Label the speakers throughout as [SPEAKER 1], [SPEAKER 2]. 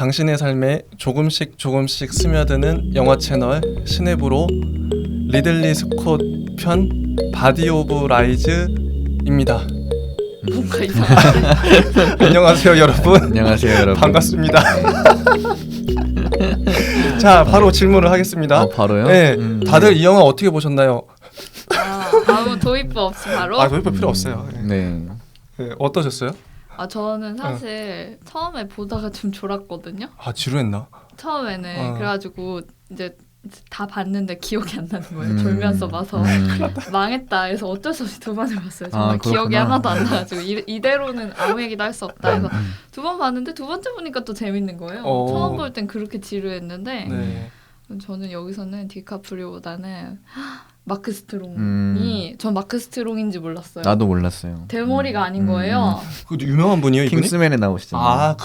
[SPEAKER 1] 당신의 삶에 조금씩 조금씩 스며드는 영화 채널 시네브로 리들리 스콧 편 바디 오브 라이즈입니다.
[SPEAKER 2] 뭔가 이상한데.
[SPEAKER 1] 안녕하세요 여러분.
[SPEAKER 3] 안녕하세요 여러분.
[SPEAKER 1] 반갑습니다. 자 바로 질문을 하겠습니다.
[SPEAKER 3] 바로요?
[SPEAKER 1] 네, 다들 이 영화 어떻게 보셨나요?
[SPEAKER 2] 아무 도입부 없이 바로?
[SPEAKER 1] 도입부 필요 없어요.
[SPEAKER 3] 네.
[SPEAKER 1] 네, 어떠셨어요?
[SPEAKER 2] 저는 사실 처음에 보다가 좀 졸았거든요.
[SPEAKER 1] 지루했나?
[SPEAKER 2] 처음에는 그래가지고 이제 다 봤는데 기억이 안 나는 거예요. 졸면서 봐서 망했다. 그래서 어쩔 수 없이 두 번을 봤어요. 정말 기억이 하나도 안 나가지고 이대로는 아무 얘기도 할 수 없다 해서 두 번 봤는데 두 번째 보니까 또 재밌는 거예요. 처음 볼 땐 그렇게 지루했는데
[SPEAKER 1] 네.
[SPEAKER 2] 저는 여기서는 디카프리오보다는 마크 스트롱이 전 마크 스트롱인지 몰랐어요.
[SPEAKER 3] 나도 몰랐어요.
[SPEAKER 2] 대머리가 아닌 거예요.
[SPEAKER 1] 그 유명한 분이에요 이분이?
[SPEAKER 3] 킹스맨에 나오시잖아요.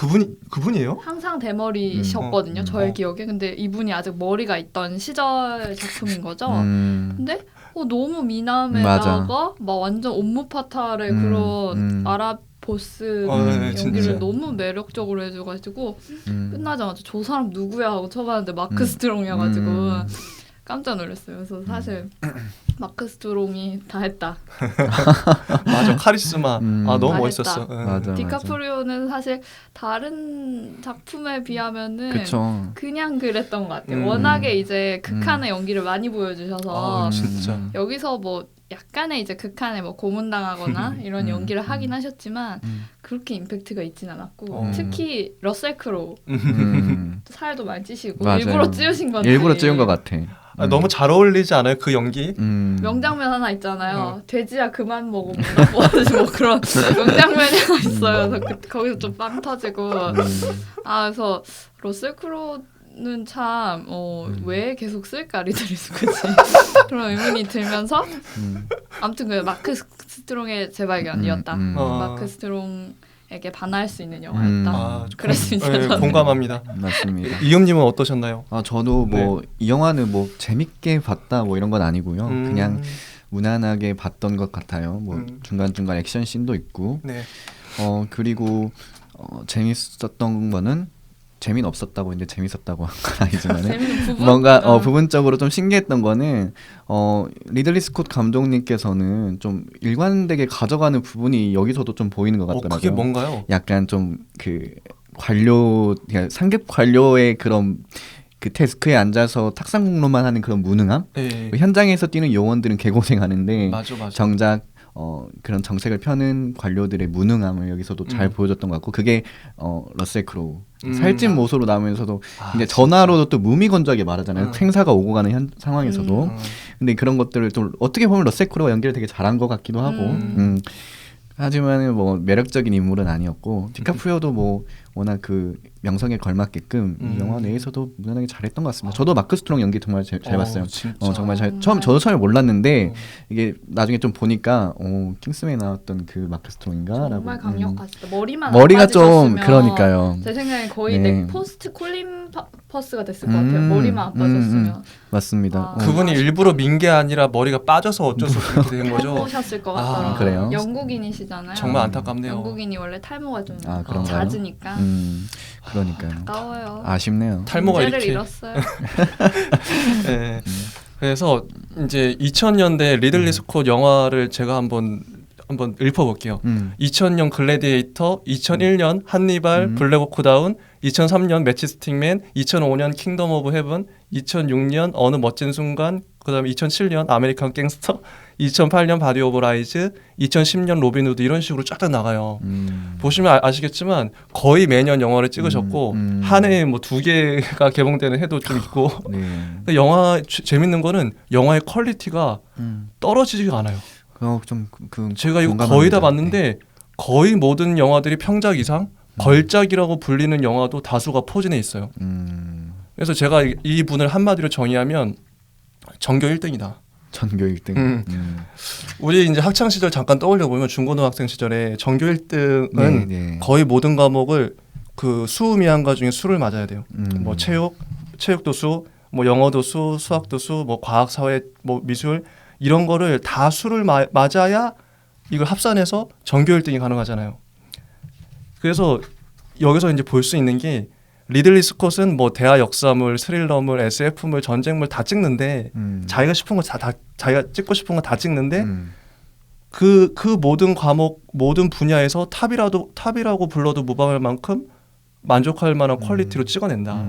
[SPEAKER 1] 그분이에요?
[SPEAKER 2] 항상 대머리셨거든요. 저의 기억에. 근데 이분이 아직 머리가 있던 시절 작품인 거죠. 근데 너무 미남에다가 막 완전 옴무파탈의 그런 아랍 보스 연기를
[SPEAKER 1] 진짜.
[SPEAKER 2] 너무 매력적으로 해줘가지고 끝나자마자 저 사람 누구야 하고 쳐봤는데 마크 스트롱이어가지고 깜짝 놀랐어요. 그래서 사실 마크 스트롱이 다 했다.
[SPEAKER 1] 맞아, 카리스마. 너무
[SPEAKER 2] 다
[SPEAKER 1] 멋있었어.
[SPEAKER 2] 했다.
[SPEAKER 3] 맞아.
[SPEAKER 2] 디카프리오는 사실 다른 작품에 비하면은
[SPEAKER 3] 그쵸.
[SPEAKER 2] 그냥 그랬던 것 같아요. 워낙에 이제 극한의 연기를 많이 보여주셔서
[SPEAKER 1] 진짜.
[SPEAKER 2] 여기서 뭐 약간의 이제 극한에 뭐 고문당하거나 이런 연기를 하긴 하셨지만 그렇게 임팩트가 있진 않았고 특히 러셀 크로우 살도 많이 찌시고
[SPEAKER 3] 맞아요.
[SPEAKER 2] 일부러 찌우신 건데
[SPEAKER 3] 일부러 찌운 것 같아.
[SPEAKER 1] 너무 잘 어울리지 않아요 그 연기?
[SPEAKER 2] 명장면 하나 있잖아요. 돼지야 그만 먹어 뭐 그런 명장면이 하나 있어요. 그래서 거기서 좀 빵 터지고 그래서 러셀 크로우는 참 왜 계속 쓸까 리들리 스콧이 그런 의문이 들면서 아무튼 그 마크 스트롱의 재발견이었다. 마크 스트롱에게 반할 수 있는 영화였다. 그랬습니다.
[SPEAKER 1] 네, 공감합니다.
[SPEAKER 3] 맞습니다.
[SPEAKER 1] 이영님은 어떠셨나요?
[SPEAKER 3] 저도 이 영화는 뭐 재밌게 봤다 뭐 이런 건 아니고요. 그냥 무난하게 봤던 것 같아요. 뭐 중간중간 액션 씬도 있고.
[SPEAKER 1] 네.
[SPEAKER 3] 그리고 재밌었던 거는 재미는 없었다고 했는데 재밌었다고 한 건 아니지만 뭔가 부분적으로 좀 신기했던 거는 리들리 스콧 감독님께서는 좀 일관되게 가져가는 부분이 여기서도 좀 보이는 것 같더라고요.
[SPEAKER 1] 그게 뭔가요?
[SPEAKER 3] 약간 좀 그 그러니까 상급 관료의 그런 그 데스크에 앉아서 탁상공로만 하는 그런 무능함.
[SPEAKER 1] 네.
[SPEAKER 3] 현장에서 뛰는 요원들은 개고생하는데
[SPEAKER 1] 맞아.
[SPEAKER 3] 정작 그런 정책을 펴는 관료들의 무능함을 여기서도 잘 보여줬던 것 같고 그게 러셀 크로우 살찐 모습으로 나오면서도 이제 전화로도 또 무미건조하게 말하잖아요. 행사가 오고 가는 상황에서도 근데 그런 것들을 좀 어떻게 보면 러셀 크로우가 연기를 되게 잘한 것 같기도 하고 하지만 뭐 매력적인 인물은 아니었고 디카프리오도 뭐 워낙 그 명성에 걸맞게끔 이 영화 내에서도 무난하게 잘했던 것 같습니다. 저도 마크 스트롱 연기 정말 잘 봤어요. 정말 저도 처음에 몰랐는데 이게 나중에 좀 보니까 킹스맨에 나왔던 그 마크 스트롱인가라고.
[SPEAKER 2] 정말 강력하시다.
[SPEAKER 3] 머리가 좀 그러니까요.
[SPEAKER 2] 제 생각에 거의 넥포스트 콜린 퍼스가 됐을 것 같아요. 머리만 안 빠졌으면.
[SPEAKER 3] 맞습니다.
[SPEAKER 1] 그분이 일부러 민 게 아니라 머리가 빠져서 어쩔 수 없이 그렇게 된 거죠.
[SPEAKER 2] 탈모셨을 것 같더라고요.
[SPEAKER 3] 그래요?
[SPEAKER 2] 영국인이시잖아요.
[SPEAKER 1] 정말 안타깝네요.
[SPEAKER 2] 영국인이 원래 탈모가 좀
[SPEAKER 3] 그런가요?
[SPEAKER 2] 잦으니까.
[SPEAKER 3] 그러니까요.
[SPEAKER 2] 아까워요.
[SPEAKER 3] 아쉽네요.
[SPEAKER 1] 탈모가
[SPEAKER 2] 문제를
[SPEAKER 1] 이렇게.
[SPEAKER 2] 잃었어요.
[SPEAKER 1] 네. 그래서 이제 2000년대 리들리 스콧 영화를 제가 한번 읊어볼게요. 2000년 글래디에이터, 2001년 한니발, 블랙호크 다운, 2003년 매치 스틱맨, 2005년 킹덤 오브 헤븐, 2006년 어느 멋진 순간, 그다음에 2007년 아메리칸 갱스터, 2008년 바디 오브 라이즈, 2010년 로빈 후드 이런 식으로 쫙 나가요. 보시면 아시겠지만 거의 매년 영화를 찍으셨고 한 해에 뭐 2개가 개봉되는 해도 좀 있고 영화 재밌는 거는 영화의 퀄리티가 떨어지지가 않아요. 제가 이거 거의 다 봤는데 거의 모든 영화들이 평작 이상 걸작이라고 불리는 영화도 다수가 포진해 있어요. 그래서 제가 이 분을 한마디로 정의하면 전교 1등이다.
[SPEAKER 3] 전교 1등.
[SPEAKER 1] 우리 이제 학창 시절 잠깐 떠올려 보면 중고등학생 시절에 전교 1등은 거의 모든 과목을 그 수미한과 중에 수를 맞아야 돼요. 뭐 체육도 수, 뭐 영어도 수, 수학도 수, 뭐 과학, 사회, 뭐 미술 이런 거를 다 수를 맞아야 이걸 합산해서 전교 1등이 가능하잖아요. 그래서 여기서 이제 볼 수 있는 게 리들리 스콧은 뭐 대하 역사물, 스릴러물, SF물, 전쟁물 다 찍는데 자기가 싶은 거 다 자기가 찍고 싶은 거 다 찍는데 그 모든 과목 모든 분야에서 탑이라고 불러도 무방할 만큼 만족할 만한 퀄리티로 찍어낸다.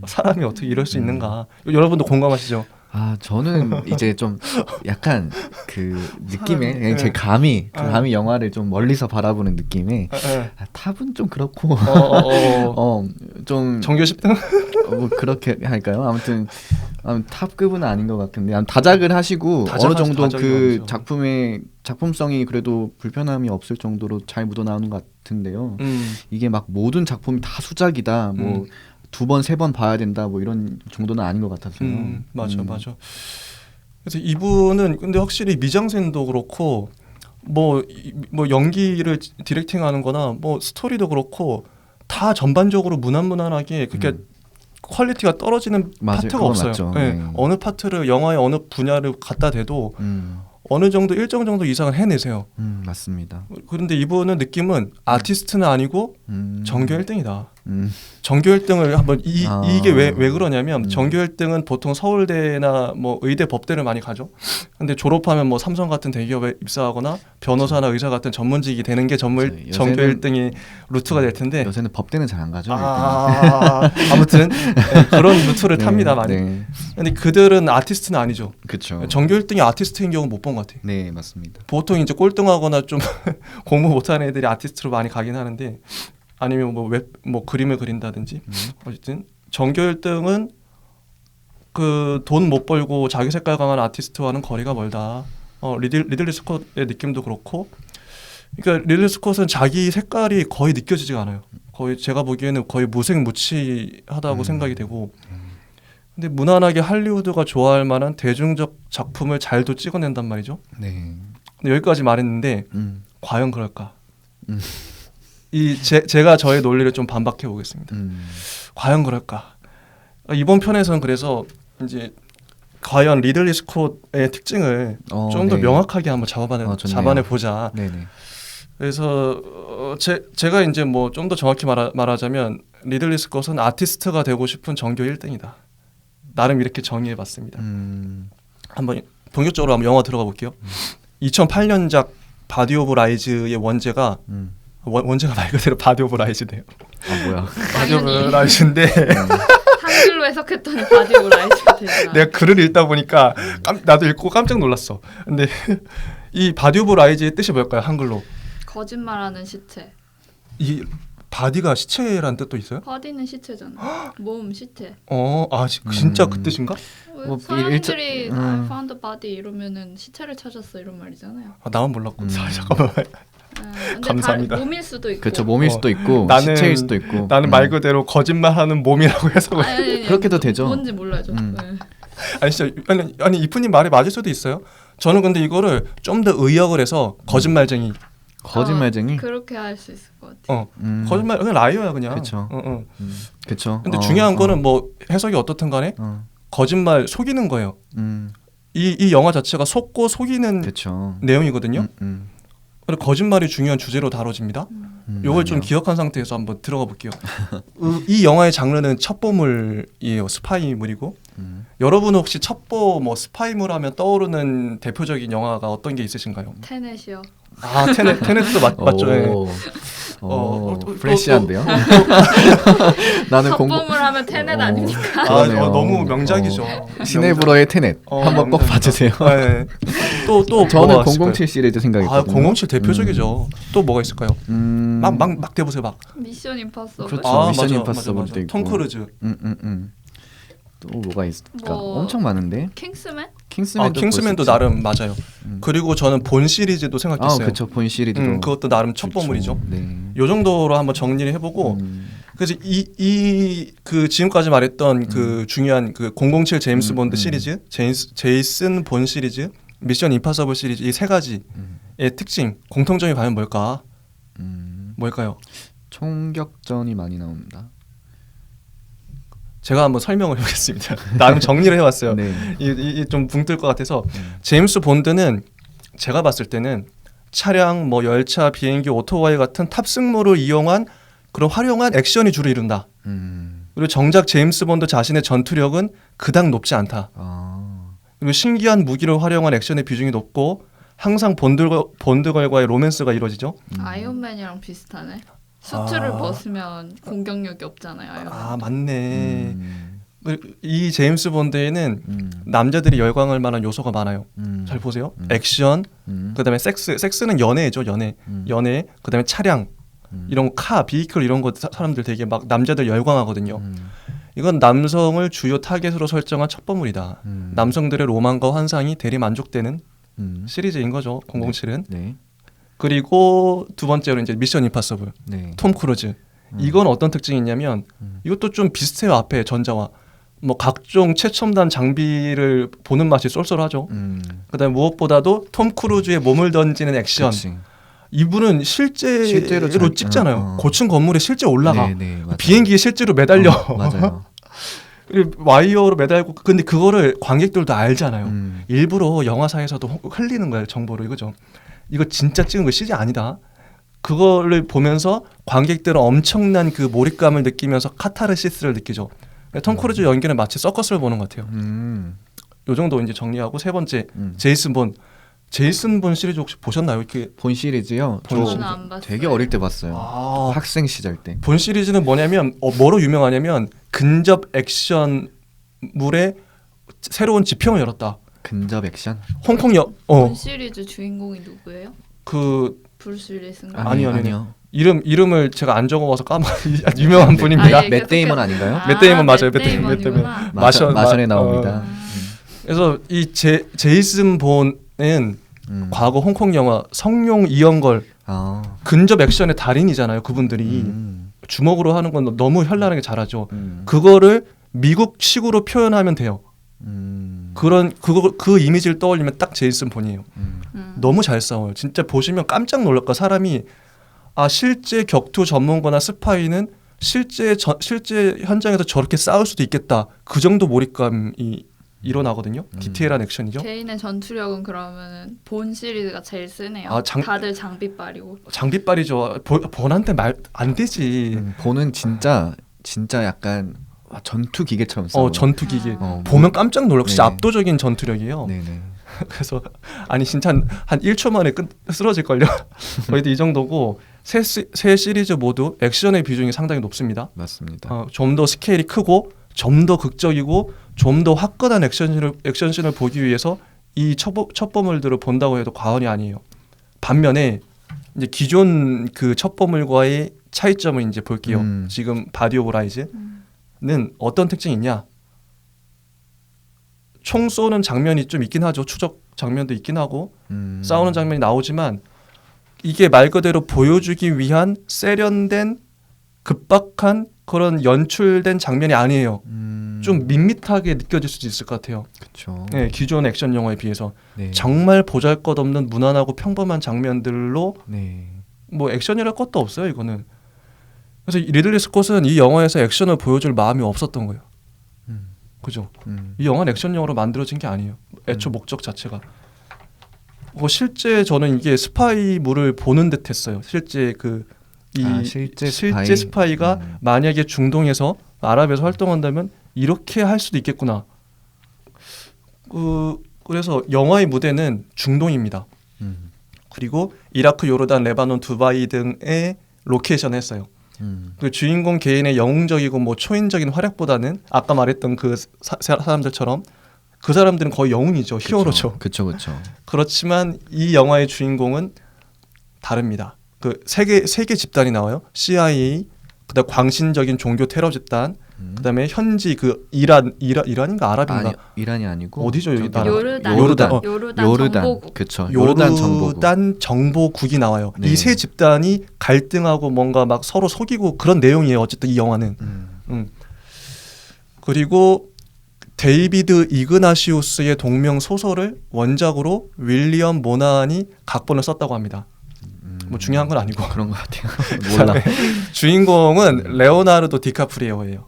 [SPEAKER 1] 사람이 어떻게 이럴 수 있는가? 여러분도 공감하시죠?
[SPEAKER 3] 아 저는 이제 좀 약간 그 느낌에 그냥 제 감이 영화를 좀 멀리서 바라보는 느낌에 탑은 좀 그렇고 좀
[SPEAKER 1] 정규 10등?
[SPEAKER 3] 뭐 그렇게 할까요? 아무튼 탑급은 아닌 것 같은데 다작을 하시고 어느 정도 그 작품의 작품성이 그래도 불편함이 없을 정도로 잘 묻어나오는 것 같은데요. 이게 막 모든 작품이 다 수작이다. 뭐 2번, 3번 봐야 된다. 뭐 이런 정도는 아닌 것 같아서요.
[SPEAKER 1] 맞아. 그래서 이분은 근데 확실히 미장센도 그렇고 뭐 연기를 디렉팅하는거나 뭐 스토리도 그렇고 다 전반적으로 무난무난하게 그렇게 퀄리티가 떨어지는 파트가 없어요. 네. 어느 파트를 영화의 어느 분야를 갖다 대도 어느 정도 일정 정도 이상을 해내세요.
[SPEAKER 3] 맞습니다.
[SPEAKER 1] 그런데 이분은 느낌은 아티스트는 아니고 전교 1등이다. 전교 1등을 한번 이게 왜 그러냐면 전교 1등은 보통 서울대나 뭐 의대 법대를 많이 가죠. 근데 졸업하면 뭐 삼성 같은 대기업에 입사하거나 변호사나 의사 같은 전문직이 되는 게 전교 1등이 루트가 될 텐데
[SPEAKER 3] 요새는 법대는 잘 안 가죠.
[SPEAKER 1] 아무튼 그런 루트를 탑니다 많이. 네. 근데 그들은 아티스트는 아니죠.
[SPEAKER 3] 그렇죠.
[SPEAKER 1] 전교 1등이 아티스트인 경우 못 본 것 같아요.
[SPEAKER 3] 네, 맞습니다.
[SPEAKER 1] 보통 이제 꼴등하거나 좀 공부 못하는 애들이 아티스트로 많이 가긴 하는데 아니면 뭐 그림을 그린다든지 어쨌든 전교 1등은 그 돈 못 벌고 자기 색깔 강한 아티스트와는 거리가 멀다. 리들리 스콧의 느낌도 그렇고, 그러니까 리들리 스콧은 자기 색깔이 거의 느껴지지가 않아요. 거의 제가 보기에는 거의 무색무취하다고 생각이 되고, 근데 무난하게 할리우드가 좋아할 만한 대중적 작품을 잘도 찍어낸단 말이죠.
[SPEAKER 3] 네.
[SPEAKER 1] 근데 여기까지 말했는데 과연 그럴까? 제가 저의 논리를 좀 반박해 보겠습니다. 과연 그럴까? 이번 편에서는 그래서 이제 과연 리들리 스콧의 특징을 좀 더 명확하게 한번 잡아내 보자.
[SPEAKER 3] 네네.
[SPEAKER 1] 그래서 제가 이제 뭐 좀 더 정확히 말하자면 리들리 스콧은 아티스트가 되고 싶은 전교 1등이다. 나름 이렇게 정의해봤습니다. 한번 본격적으로 한번 영화 들어가 볼게요. 2008년작 바디 오브 라이즈의 원제가 원제가 말 그대로 바디 오브 라이즈네요.
[SPEAKER 3] 아 뭐야?
[SPEAKER 1] 바디 오브 라이즈인데
[SPEAKER 2] 한글로 해석했더니 바디 오브 라이즈가 되잖아.
[SPEAKER 1] 내가 글을 읽다 보니까 나도 읽고 깜짝 놀랐어. 근데 이 바디 오브 라이즈의 뜻이 뭘까요? 한글로
[SPEAKER 2] 거짓말하는 시체.
[SPEAKER 1] 이 바디가 시체란 뜻도 있어요?
[SPEAKER 2] 바디는 시체잖아. 몸 시체.
[SPEAKER 1] 진짜 그 뜻인가?
[SPEAKER 3] 뭐
[SPEAKER 2] 사람들이 I found a body 이러면은 시체를 찾았어 이런 말이잖아요.
[SPEAKER 1] 나만 몰랐고. 잠깐만. 감사합니다.
[SPEAKER 2] 몸일 수도 있고.
[SPEAKER 3] 그렇죠. 몸일 수도 있고 시체일 수도 있고.
[SPEAKER 1] 나는 말 그대로 거짓말하는 몸이라고 해석을.
[SPEAKER 2] 아니,
[SPEAKER 3] 그렇게도 되죠.
[SPEAKER 2] 뭔지 몰라요. 네.
[SPEAKER 1] 아니 진짜 아니 이프님 말이 맞을 수도 있어요. 저는 근데 이거를 좀 더 의역을 해서 거짓말쟁이.
[SPEAKER 3] 거짓말쟁이?
[SPEAKER 2] 그렇게 할 수 있을 것 같아.
[SPEAKER 1] 거짓말 그냥 라이어야 그냥.
[SPEAKER 3] 그렇죠. 그렇죠.
[SPEAKER 1] 근데 중요한 거는 뭐 해석이 어떻든 간에 거짓말 속이는 거예요. 이 영화 자체가 속고 속이는
[SPEAKER 3] 그쵸.
[SPEAKER 1] 내용이거든요. 그리고 거짓말이 중요한 주제로 다뤄집니다. 이걸 좀 기억한 상태에서 한번 들어가 볼게요. 이 영화의 장르는 첩보물이에요. 스파이물이고. 여러분 혹시 첩보 뭐 스파이물 하면 떠오르는 대표적인 영화가 어떤 게 있으신가요?
[SPEAKER 2] 테넷이요.
[SPEAKER 1] 테넷도 맞죠.
[SPEAKER 3] 프레시한데요. 나는
[SPEAKER 2] 첩보물 하면 테넷 아닙니까?
[SPEAKER 1] 너무 명작이죠.
[SPEAKER 3] 시네브로의 테넷 한번 꼭 봐주세요.
[SPEAKER 1] 네. 또
[SPEAKER 3] 저는 007 시리즈 생각했거든요.
[SPEAKER 1] 007 대표적이죠. 또 뭐가 있을까요? 막 대보세요 막.
[SPEAKER 2] 미션 임파서블.
[SPEAKER 3] 그렇죠. 미션 임파서블도 있고.
[SPEAKER 1] 톰 크루즈.
[SPEAKER 3] 또 뭐가 있을까? 엄청 많은데.
[SPEAKER 2] 킹스맨도
[SPEAKER 1] 나름 맞아요. 그리고 저는 본 시리즈도 생각했어요.
[SPEAKER 3] 그렇죠. 본 시리즈도.
[SPEAKER 1] 그것도 나름 첩보물이죠.
[SPEAKER 3] 네.
[SPEAKER 1] 요 정도로 한번 정리를 해보고 그래서 그 지금까지 말했던 그 중요한 그 007 제임스 본드 시리즈, 제이슨 본 시리즈, 미션 임파서블 시리즈 이 세 가지의 특징 공통점이 과연 뭘까요?
[SPEAKER 3] 총격전이 많이 나옵니다.
[SPEAKER 1] 제가 한번 설명을 해보겠습니다. 나름 정리를 해왔어요.
[SPEAKER 3] 네.
[SPEAKER 1] 이 좀 붕 뜰 것 같아서 제임스 본드는 제가 봤을 때는 차량, 뭐 열차, 비행기, 오토바이 같은 탑승물을 이용한 그런 활용한 액션이 주로 이룬다. 그리고 정작 제임스 본드 자신의 전투력은 그닥 높지 않다. 그리고 신기한 무기를 활용한 액션의 비중이 높고 항상 본드걸과의 로맨스가 이루어지죠.
[SPEAKER 2] 아이언맨이랑 비슷하네. 수트를 벗으면 공격력이 없잖아요. 아이언맨.
[SPEAKER 1] 아 맞네. 이 제임스 본드에는 남자들이 열광할 만한 요소가 많아요. 잘 보세요. 액션, 그다음에 섹스는 연애죠. 연애, 그다음에 차량, 이런 비이클 이런 거 사람들 되게 막 남자들 열광하거든요. 이건 남성을 주요 타겟으로 설정한 첩보물이다. 남성들의 로망과 환상이 대리 만족되는 시리즈인 거죠. 007은.
[SPEAKER 3] 네.
[SPEAKER 1] 그리고 두 번째로 이제 미션 임파서블.
[SPEAKER 3] 네.
[SPEAKER 1] 톰 크루즈. 이건 어떤 특징이 있냐면 이것도 좀 비슷해요. 앞에 전자와. 뭐 각종 최첨단 장비를 보는 맛이 쏠쏠하죠. 그다음에 무엇보다도 톰 크루즈의 몸을 던지는 액션.
[SPEAKER 3] 그치.
[SPEAKER 1] 이분은 실제로 찍잖아요. 고층 건물에 실제 올라가.
[SPEAKER 3] 네,
[SPEAKER 1] 비행기에 실제로 매달려.
[SPEAKER 3] 맞아요.
[SPEAKER 1] 그리고 와이어로 매달고. 근데 그거를 관객들도 알잖아요. 일부러 영화사에서도 흘리는 거예요. 정보를. 이거죠. 이거 진짜 찍은 거 CG 아니다. 그거를 보면서 관객들은 엄청난 그 몰입감을 느끼면서 카타르시스를 느끼죠. 톰 크루즈 연기는 마치 서커스를 보는 것 같아요. 요 정도 이제 정리하고 세 번째 제이슨 본 시리즈 혹시 보셨나요? 이렇게
[SPEAKER 3] 본 시리즈요.
[SPEAKER 2] 저는 안 봤어요.
[SPEAKER 3] 되게 어릴 때 봤어요. 학생 시절 때.
[SPEAKER 1] 본 시리즈는 뭐냐면 뭐로 유명하냐면 근접 액션물의 새로운 지평을 열었다.
[SPEAKER 3] 근접 액션?
[SPEAKER 1] 홍콩
[SPEAKER 2] 본 시리즈 주인공이 누구예요?
[SPEAKER 1] 그
[SPEAKER 2] 브루스 윌리스인가?
[SPEAKER 1] 아니요. 이름을 제가 안 적어서 유명한 분입니다.
[SPEAKER 2] 예,
[SPEAKER 3] 맷 데이먼 아닌가요?
[SPEAKER 1] 맷 데이먼 맞아요. 맷 데이먼.
[SPEAKER 3] 마션에 나옵니다.
[SPEAKER 1] 그래서 이 제이슨 본은 과거 홍콩 영화 성룡 이영걸 근접 액션의 달인이잖아요. 그분들이 주먹으로 하는 건 너무 현란하게 잘하죠. 그거를 미국식으로 표현하면 돼요. 그 이미지를 떠올리면 딱 제이슨 본이에요. 너무 잘 싸워요. 진짜 보시면 깜짝 놀랄 거야. 사람이 실제 격투 전문가나 스파이는 실제 현장에서 저렇게 싸울 수도 있겠다. 그 정도 몰입감이 일어나거든요. 디테일한 액션이죠.
[SPEAKER 2] 개인의 전투력은 그러면 본 시리즈가 제일 세네요. 다들 장비빨이고.
[SPEAKER 1] 장비빨이죠. 본한테 말 안 되지.
[SPEAKER 3] 본은 진짜 약간 전투 기계처럼 싸워요.
[SPEAKER 1] 전투 기계. 보면 깜짝 놀라고 진짜
[SPEAKER 3] 네네.
[SPEAKER 1] 압도적인 전투력이에요.
[SPEAKER 3] 네네.
[SPEAKER 1] 그래서 진짜 한 1초 만에 쓰러질걸요. 거의 이 정도고 세 시리즈 모두 액션의 비중이 상당히 높습니다.
[SPEAKER 3] 맞습니다.
[SPEAKER 1] 좀 더 스케일이 크고 좀 더 극적이고 좀 더 화끈한 액션씬을 보기 위해서 이 첩보물들을 본다고 해도 과언이 아니에요. 반면에 이제 기존 그 첩보물과의 차이점을 이제 볼게요. 지금 바디 오브 라이즈는 어떤 특징이 있냐? 총 쏘는 장면이 좀 있긴 하죠. 추적 장면도 있긴 하고 싸우는 장면이 나오지만 이게 말 그대로 보여주기 위한 세련된 급박한 그런 연출된 장면이 아니에요. 좀 밋밋하게 느껴질 수도 있을 것 같아요.
[SPEAKER 3] 그렇죠.
[SPEAKER 1] 네, 기존 액션 영화에 비해서
[SPEAKER 3] 네.
[SPEAKER 1] 정말 보잘것없는 무난하고 평범한 장면들로
[SPEAKER 3] 네.
[SPEAKER 1] 뭐 액션이랄 것도 없어요. 이거는. 그래서 리들리 스콧은 이 영화에서 액션을 보여줄 마음이 없었던 거예요. 그죠? 이 영화는 액션 영화로 만들어진 게 아니에요. 애초 목적 자체가. 실제 저는 이게 스파이물을 보는 듯했어요. 실제 실제 스파이가 만약에 중동에서 아랍에서 활동한다면 이렇게 할 수도 있겠구나. 그래서 영화의 무대는 중동입니다. 그리고 이라크, 요르단, 레바논, 두바이 등의 로케이션을 했어요. 그 주인공 개인의 영웅적이고 뭐 초인적인 활약보다는 아까 말했던 그 사람들처럼 그 사람들은 거의 영웅이죠. 히어로죠.
[SPEAKER 3] 그렇죠.
[SPEAKER 1] 그렇지만 이 영화의 주인공은 다릅니다. 그 세 개 집단이 나와요. CIA, 그다음 광신적인 종교 테러 집단, 그다음에 현지 그 이란인가 아랍인가?
[SPEAKER 3] 이란이 아니고
[SPEAKER 1] 어디죠 여기 나라?
[SPEAKER 2] 요르단 정보국.
[SPEAKER 3] 그렇죠.
[SPEAKER 1] 요르단 정보국이 나와요.
[SPEAKER 3] 네.
[SPEAKER 1] 이 세 집단이 갈등하고 뭔가 막 서로 속이고 그런 내용이에요. 어쨌든 이 영화는. 그리고 데이비드 이그나시우스의 동명 소설을 원작으로 윌리엄 모나한이 각본을 썼다고 합니다. 뭐 중요한 건 아니고
[SPEAKER 3] 그런 것 같아요. 몰라.
[SPEAKER 1] 주인공은 레오나르도 디카프리오예요.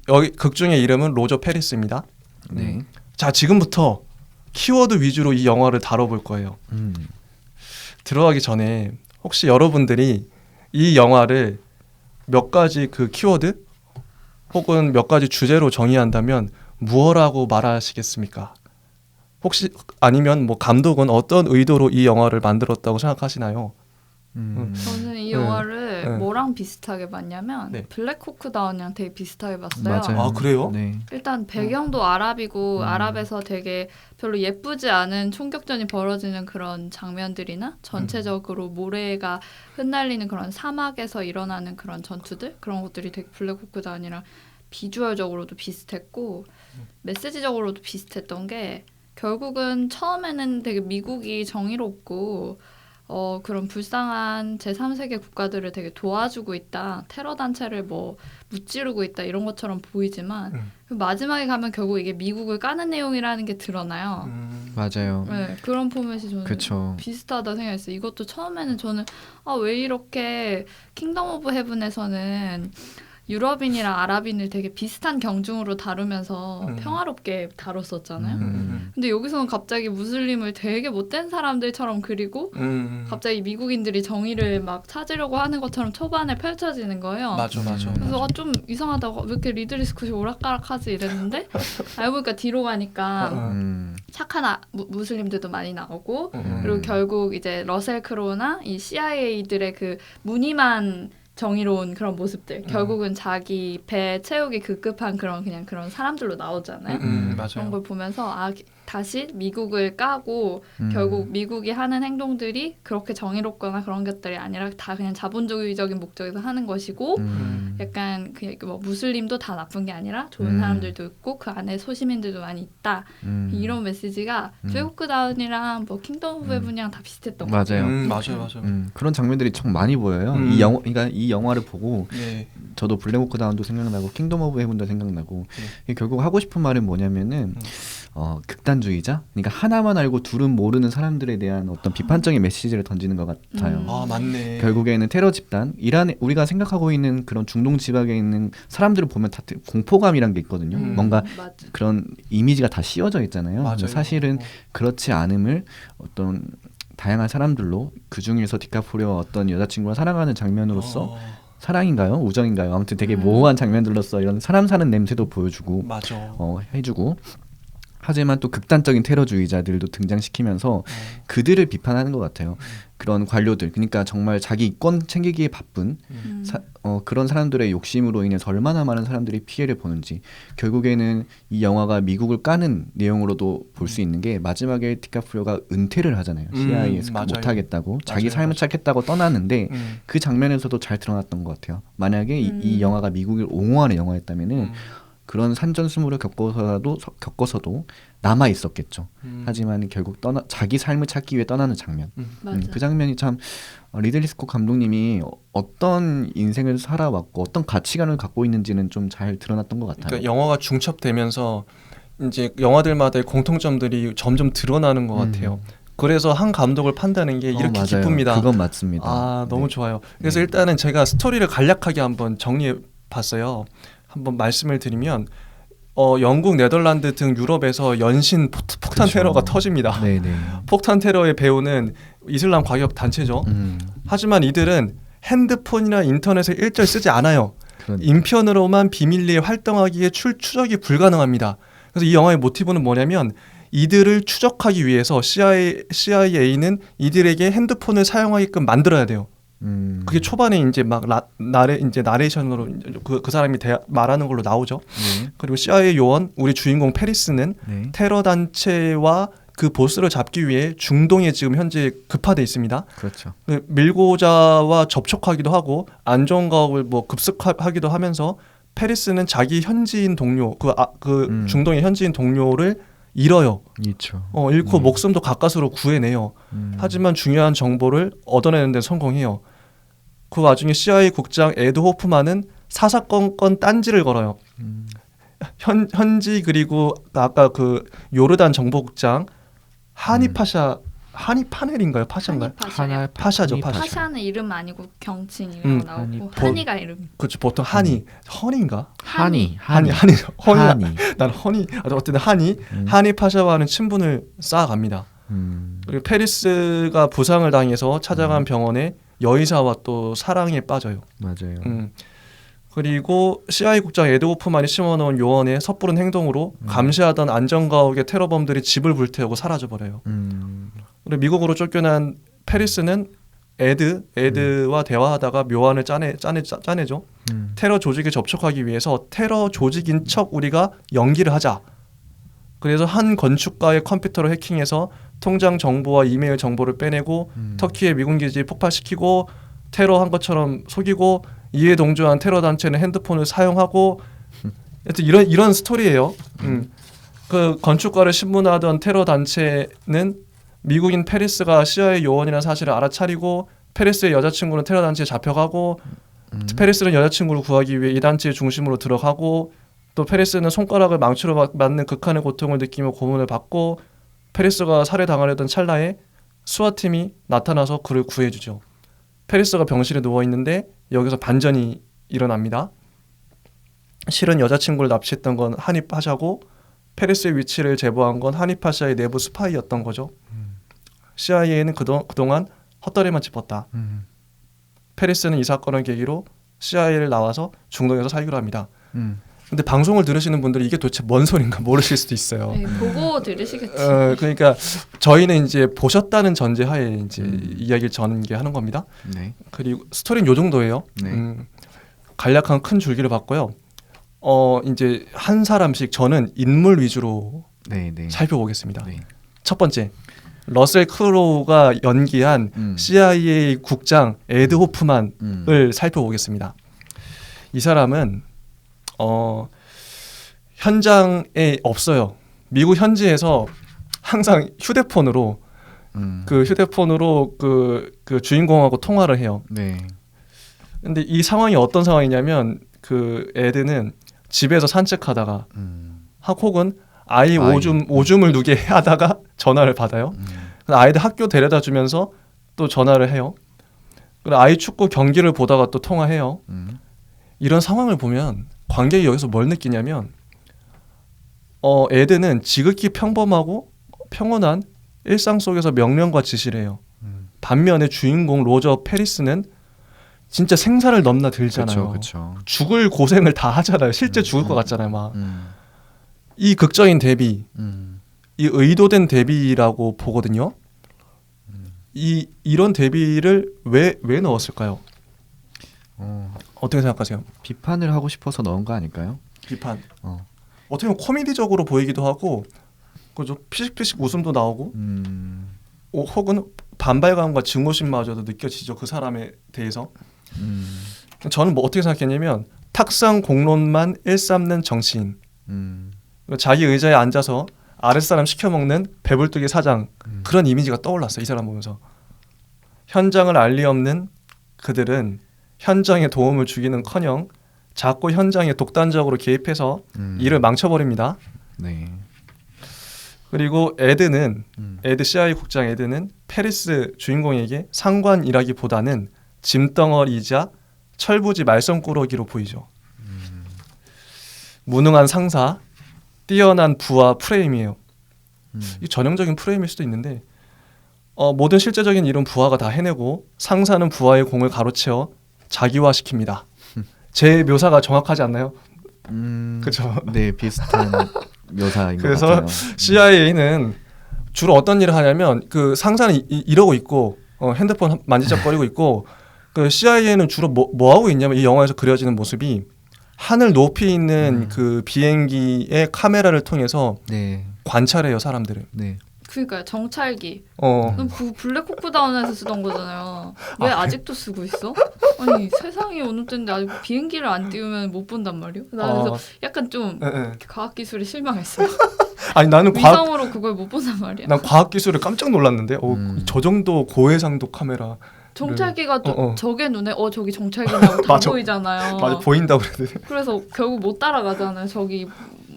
[SPEAKER 1] 여기 극 중의 이름은 로저 페리스입니다.
[SPEAKER 3] 네.
[SPEAKER 1] 자, 지금부터 키워드 위주로 이 영화를 다뤄볼 거예요. 들어가기 전에 혹시 여러분들이 이 영화를 몇 가지 그 키워드 혹은 몇 가지 주제로 정의한다면 무엇라고 말하시겠습니까? 혹시 아니면 뭐 감독은 어떤 의도로 이 영화를 만들었다고 생각하시나요?
[SPEAKER 2] 저는 이
[SPEAKER 1] 네.
[SPEAKER 2] 영화를
[SPEAKER 1] 네.
[SPEAKER 2] 뭐랑 비슷하게 봤냐면
[SPEAKER 1] 네.
[SPEAKER 2] 블랙호크 다운이랑 되게 비슷하게 봤어요.
[SPEAKER 3] 맞아요.
[SPEAKER 1] 아, 그래요?
[SPEAKER 3] 네.
[SPEAKER 2] 일단 배경도 아랍이고 아랍에서 되게 별로 예쁘지 않은 총격전이 벌어지는 그런 장면들이나 전체적으로 모래가 흩날리는 그런 사막에서 일어나는 그런 전투들 그런 것들이 되게 블랙호크 다운이랑 비주얼적으로도 비슷했고 메시지적으로도 비슷했던 게 결국은 처음에는 되게 미국이 정의롭고 그런 불쌍한 제3세계 국가들을 되게 도와주고 있다. 테러 단체를 뭐 무찌르고 있다. 이런 것처럼 보이지만 마지막에 가면 결국 이게 미국을 까는 내용이라는 게 드러나요.
[SPEAKER 3] 맞아요.
[SPEAKER 2] 네, 그런 포맷이 저는
[SPEAKER 3] 그쵸.
[SPEAKER 2] 비슷하다 생각했어요. 이것도 처음에는 저는 왜 이렇게 킹덤 오브 헤븐에서는 유럽인이랑 아랍인을 되게 비슷한 경중으로 다루면서 평화롭게 다뤘었잖아요. 근데 여기서는 갑자기 무슬림을 되게 못된 사람들처럼 그리고 갑자기 미국인들이 정의를 막 찾으려고 하는 것처럼 초반에 펼쳐지는 거예요.
[SPEAKER 1] 맞아.
[SPEAKER 2] 그래서 좀 이상하다고 왜 이렇게 리들리 스콧이 오락가락하지 이랬는데 알고 보니까 뒤로 가니까 착한 무슬림들도 많이 나오고 그리고 결국 이제 러셀 크로우나 이 CIA들의 그 무늬만 정의로운 그런 모습들 결국은 자기 배 채우기 급급한 그냥 그런 사람들로 나오잖아요.
[SPEAKER 1] 맞아요.
[SPEAKER 2] 그런 걸 보면서 다시 미국을 까고 결국 미국이 하는 행동들이 그렇게 정의롭거나 그런 것들이 아니라 다 그냥 자본주의적인 목적에서 하는 것이고 약간 뭐 무슬림도 다 나쁜 게 아니라 좋은 사람들도 있고 그 안에 소시민들도 많이 있다. 이런 메시지가 블랙호크 다운이랑 뭐 킹덤 오브 헤븐이랑 다 비슷했던 것 같아요.
[SPEAKER 1] 맞아요.
[SPEAKER 3] 그런 장면들이 참 많이 보여요. 그러니까 이 영화를 보고
[SPEAKER 1] 네.
[SPEAKER 3] 저도 블랙호크 다운도 생각나고 킹덤 오브 헤븐도 생각나고 이게 결국 하고 싶은 말은 뭐냐면은 극단주의자, 그러니까 하나만 알고 둘은 모르는 사람들에 대한 어떤 비판적인 메시지를 던지는 것 같아요.
[SPEAKER 1] 아, 맞네.
[SPEAKER 3] 결국에는 테러 집단, 이란에 우리가 생각하고 있는 그런 중동 지방에 있는 사람들을 보면 다 공포감이란 게 있거든요. 뭔가
[SPEAKER 2] 맞아.
[SPEAKER 3] 그런 이미지가 다 씌워져 있잖아요.
[SPEAKER 1] 맞아요.
[SPEAKER 3] 사실은 그렇지 않음을 어떤 다양한 사람들로 그 중에서 디카프리오가 어떤 여자친구와 사랑하는 장면으로서 사랑인가요? 우정인가요? 아무튼 되게 모호한 장면들로서 이런 사람 사는 냄새도 보여주고
[SPEAKER 1] 맞아.
[SPEAKER 3] 해주고 하지만 또 극단적인 테러주의자들도 등장시키면서 그들을 비판하는 것 같아요. 그런 관료들, 그러니까 정말 자기 이권 챙기기에 바쁜 그런 사람들의 욕심으로 인해서 얼마나 많은 사람들이 피해를 보는지 결국에는 이 영화가 미국을 까는 내용으로도 볼 수 있는 게 마지막에 디카프리오가 은퇴를 하잖아요. CIA에서 못하겠다고 자기 삶을 찾겠다고 떠나는데 그 장면에서도 잘 드러났던 것 같아요. 만약에 이 영화가 미국을 옹호하는 영화였다면은 그런 산전수모를 겪어서도 남아 있었겠죠. 하지만 결국 자기 삶을 찾기 위해 떠나는 장면. 그 장면이 참 리들리 스콧 감독님이 어떤 인생을 살아왔고 어떤 가치관을 갖고 있는지는 좀 잘 드러났던 것 같아요.
[SPEAKER 1] 그러니까 영화가 중첩되면서 이제 영화들마다의 공통점들이 점점 드러나는 것 같아요. 그래서 한 감독을 판다는 게 이렇게
[SPEAKER 3] 맞아요.
[SPEAKER 1] 기쁩니다.
[SPEAKER 3] 그건 맞습니다.
[SPEAKER 1] 너무 좋아요. 그래서 일단은 제가 스토리를 간략하게 한번 정리해 봤어요. 한번 말씀을 드리면 영국, 네덜란드 등 유럽에서 연신 폭탄 테러가 터집니다.
[SPEAKER 3] 네네.
[SPEAKER 1] 폭탄 테러의 배후는 이슬람 과격 단체죠. 하지만 이들은 핸드폰이나 인터넷을 일절 쓰지 않아요.
[SPEAKER 3] 그러니까.
[SPEAKER 1] 인편으로만 비밀리에 활동하기에 추적이 불가능합니다. 그래서 이 영화의 모티브는 뭐냐면 이들을 추적하기 위해서 CIA는 이들에게 핸드폰을 사용하게끔 만들어야 돼요. 그게 초반에 이제 막 나레이션으로 그 사람이 말하는 걸로 나오죠. 그리고 CIA 요원 우리 주인공 페리스는 테러 단체와 그 보스를 잡기 위해 중동에 지금 현재 급파돼 있습니다.
[SPEAKER 3] 그렇죠.
[SPEAKER 1] 밀고자와 접촉하기도 하고 안 좋은 거를 뭐 급습하기도 하면서 페리스는 자기 현지인 동료 그 중동의 현지인 동료를 잃어요. 잃고 목숨도 가까스로 구해내요. 하지만 중요한 정보를 얻어내는 데 성공해요. 그 와중에 CIA 국장 에드 호프만은 사사건건 딴지를 걸어요. 현지 그리고 아까 그 요르단 정보국장 하니 파넬인가요? 파샤인가요? 파샤죠.
[SPEAKER 2] 파샤는 이름 아니고 경칭이라고 나오고 하니가 이름.
[SPEAKER 1] 그렇죠. 보통 허니인가?
[SPEAKER 3] 하니.
[SPEAKER 1] 난 허니. 어쨌든 하니 파샤와는 친분을 쌓아갑니다. 그리고 페리스가 부상을 당해서 찾아간 병원에 여의사와 또 사랑에 빠져요.
[SPEAKER 3] 맞아요.
[SPEAKER 1] 그리고 CIA 국장 에드 호프만이 심어놓은 요원의 섣부른 행동으로 감시하던 안전가옥의 테러범들이 집을 불태우고 사라져버려요. 그리고 미국으로 쫓겨난 페리스는 에드와 대화하다가 묘안을 짜내죠. 테러 조직에 접촉하기 위해서 테러 조직인 척 우리가 연기를 하자. 그래서 한 건축가의 컴퓨터를 해킹해서 통장 정보와 이메일 정보를 빼내고 터키의 미군 기지 폭발시키고 테러한 것처럼 속이고 이에 동조한 테러 단체는 핸드폰을 사용하고 하여튼 이런 스토리예요. 그 건축가를 신문하던 테러 단체는 미국인 페리스가 CIA 요원이라는 사실을 알아차리고 페리스의 여자친구는 테러 단체에 잡혀가고 페리스는 여자친구를 구하기 위해 이 단체의 중심으로 들어가고 또 페리스는 손가락을 망치로 맞는 극한의 고통을 느끼며 고문을 받고 페리스가 살해당하려던 찰나에 수아팀이 나타나서 그를 구해주죠. 페리스가 병실에 누워있는데 여기서 반전이 일어납니다. 실은 여자친구를 납치했던 건 하니 파샤고 페리스의 위치를 제보한 건 하니 파샤의 내부 스파이였던 거죠. CIA는 그동안 헛다리만 짚었다. 페리스는 이 사건을 계기로 CIA를 나와서 중동에서 살기로 합니다. 근데 방송을 들으시는 분들이 이게 도대체 뭔 소린가 모르실 수도 있어요.
[SPEAKER 2] 네, 보고 들으시겠지.
[SPEAKER 1] 그러니까 저희는 이제 보셨다는 전제하에 이제 이야기를 전개하는 겁니다.
[SPEAKER 3] 네.
[SPEAKER 1] 그리고 스토리는 요 정도예요.
[SPEAKER 3] 네.
[SPEAKER 1] 간략한 큰 줄기를 봤고요. 이제 한 사람씩 저는 인물 위주로
[SPEAKER 3] 네.
[SPEAKER 1] 살펴보겠습니다.
[SPEAKER 3] 네.
[SPEAKER 1] 첫 번째, 러셀 크로우가 연기한 CIA 국장 에드 호프만을 살펴보겠습니다. 이 사람은 현장에 없어요. 미국 현지에서 항상 휴대폰으로 그 주인공하고 통화를 해요.
[SPEAKER 3] 네.
[SPEAKER 1] 근데 이 상황이 어떤 상황이냐면 그 에드는 집에서 산책하다가 혹은 아이 오줌을 누게 하다가 전화를 받아요. 아이들 학교 데려다 주면서 또 전화를 해요. 그리고 아이 축구 경기를 보다가 또 통화해요. 이런 상황을 보면 관객이 여기서 뭘 느끼냐면 에드는 지극히 평범하고 평온한 일상 속에서 명령과 지시를 해요. 반면에 주인공 로저 페리스는 진짜 생사를 넘나들잖아요.
[SPEAKER 3] 그쵸.
[SPEAKER 1] 죽을 고생을 다 하잖아요. 실제 죽을 것 같잖아요. 막. 이 극적인 대비, 이 의도된 대비라고 보거든요. 이런 대비를 왜 넣었을까요? 어떻게 생각하세요?
[SPEAKER 3] 비판을 하고 싶어서 넣은 거 아닐까요?
[SPEAKER 1] 비판. 어떻게 보면 코미디적으로 보이기도 하고, 그죠? 피식피식 웃음도 나오고, 혹은 반발감과 증오심마저도 느껴지죠. 그 사람에 대해서. 저는 뭐 어떻게 생각했냐면 탁상 공론만 일삼는 정치인. 자기 의자에 앉아서 아랫사람 시켜먹는 배불뚝의 사장. 그런 이미지가 떠올랐어요. 이 사람 보면서. 현장을 알리 없는 그들은 현장에 도움을 주기는커녕 자꾸 현장에 독단적으로 개입해서 일을 망쳐버립니다.
[SPEAKER 3] 네.
[SPEAKER 1] 그리고 에드 CIA 국장 에드는 페리스 주인공에게 상관이라기보다는 짐덩어리이자 철부지 말썽꾸러기로 보이죠. 무능한 상사, 뛰어난 부하 프레임이에요. 이 전형적인 프레임일 수도 있는데 모든 실제적인 일은 부하가 다 해내고 상사는 부하의 공을 가로채어 자기화시킵니다. 제 묘사가 정확하지 않나요? 그렇죠.
[SPEAKER 3] 네, 비슷한 묘사인 것
[SPEAKER 1] 그래서
[SPEAKER 3] 같아요.
[SPEAKER 1] CIA는 주로 어떤 일을 하냐면 그 상사는 이러고 있고 핸드폰 만지작거리고 있고 그 CIA는 주로 뭐 하고 있냐면 이 영화에서 그려지는 모습이 하늘 높이 있는 그 비행기의 카메라를 통해서
[SPEAKER 3] 네.
[SPEAKER 1] 관찰해요 사람들을.
[SPEAKER 3] 네.
[SPEAKER 2] 그러니까요. 정찰기. 그럼 블랙호크 다운에서 쓰던 거잖아요. 왜 아직도 쓰고 있어? 아니 세상이 어느 때인데 아직 비행기를 안 띄우면 못 본단 말이에요. 나는 그래서 약간 좀 과학기술에 실망했어요.
[SPEAKER 1] 아니 나는
[SPEAKER 2] 위성으로 그걸 못 본단 말이야.
[SPEAKER 1] 난 과학기술에 깜짝 놀랐는데 저 정도 고해상도 카메라.
[SPEAKER 2] 정찰기가 적의 눈에 저기 정찰기라고 다 보이잖아요.
[SPEAKER 1] 맞아 보인다고 그래야 돼.
[SPEAKER 2] 그래서 결국 못 따라가잖아요. 저기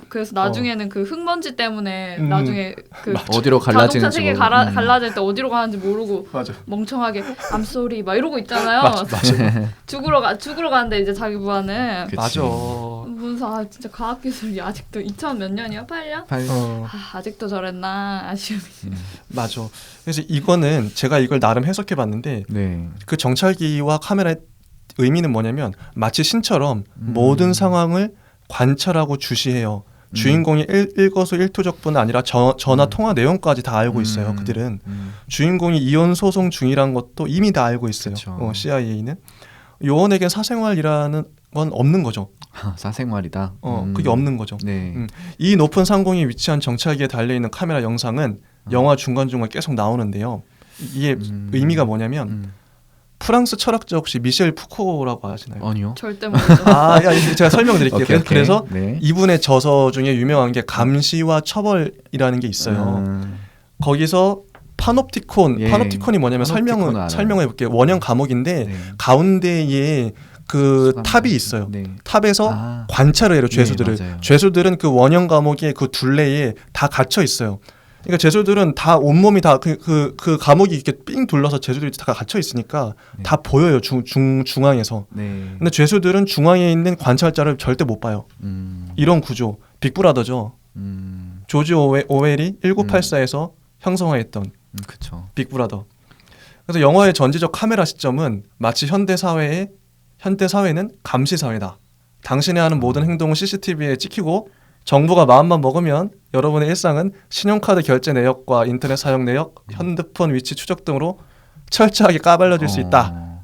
[SPEAKER 2] 그래서 나중에는 그 흙먼지 때문에 나중에 그
[SPEAKER 3] 어디로 갈라지는지
[SPEAKER 2] 자동차 세계 갈라질 때 어디로 가는지 모르고
[SPEAKER 1] 맞아.
[SPEAKER 2] 멍청하게 I'm sorry 막 이러고 있잖아요.
[SPEAKER 1] 맞아.
[SPEAKER 2] 죽으러 가는데 이제 자기 부하는
[SPEAKER 3] 그치.
[SPEAKER 1] 맞아.
[SPEAKER 2] 문서 진짜 과학기술이 아직도 2000 몇 년이야? 8년? 아직도 저랬나 아쉬움이.
[SPEAKER 1] 맞아. 그래서 이거는 제가 이걸 나름 해석해봤는데
[SPEAKER 3] 네.
[SPEAKER 1] 그 정찰기와 카메라의 의미는 뭐냐면 마치 신처럼 모든 상황을 관찰하고 주시해요. 주인공이 일거수일투족뿐 아니라 전화 통화 내용까지 다 알고 있어요. 그들은 주인공이 이혼 소송 중이란 것도 이미 다 알고 있어요. CIA는 요원에게 사생활이라는 건 없는 거죠.
[SPEAKER 3] 사생활이다.
[SPEAKER 1] 그게 없는 거죠.
[SPEAKER 3] 네.
[SPEAKER 1] 이 높은 상공에 위치한 정찰기에 달려있는 카메라 영상은 영화 중간중간 계속 나오는데요. 이게 의미가 뭐냐면 프랑스 철학자 혹시 미셸 푸코라고 아시나요?
[SPEAKER 3] 아니요.
[SPEAKER 2] 절대 모르죠.
[SPEAKER 1] 제가 설명드릴게요.
[SPEAKER 3] 오케이.
[SPEAKER 1] 그래서
[SPEAKER 3] 네.
[SPEAKER 1] 이분의 저서 중에 유명한 게 감시와 처벌이라는 게 있어요. 거기서 파놉티콘이 뭐냐면 설명해 볼게요. 원형 감옥인데
[SPEAKER 3] 네.
[SPEAKER 1] 가운데에 그 탑이 있어요.
[SPEAKER 3] 네.
[SPEAKER 1] 탑에서 관찰을 해요. 죄수들을.
[SPEAKER 3] 네,
[SPEAKER 1] 죄수들은 그 원형 감옥의 그 둘레에 다 갇혀 있어요. 그러니까 죄수들은 다 온몸이 다 그 감옥이 이렇게 삥 둘러서 죄수들이 다 갇혀 있으니까
[SPEAKER 3] 네.
[SPEAKER 1] 다 보여요. 중앙에서.
[SPEAKER 3] 네.
[SPEAKER 1] 근데 죄수들은 중앙에 있는 관찰자를 절대 못 봐요. 이런 구조. 빅브라더죠. 조지 오웰이 1984에서 형성화했던
[SPEAKER 3] 그렇죠.
[SPEAKER 1] 빅브라더. 그래서 영화의 전지적 카메라 시점은 마치 현대 사회는 감시 사회다. 당신이 하는 모든 행동은 CCTV에 찍히고 정부가 마음만 먹으면 여러분의 일상은 신용카드 결제 내역과 인터넷 사용 내역, 핸드폰 위치 추적 등으로 철저하게 까발려질 수 있다.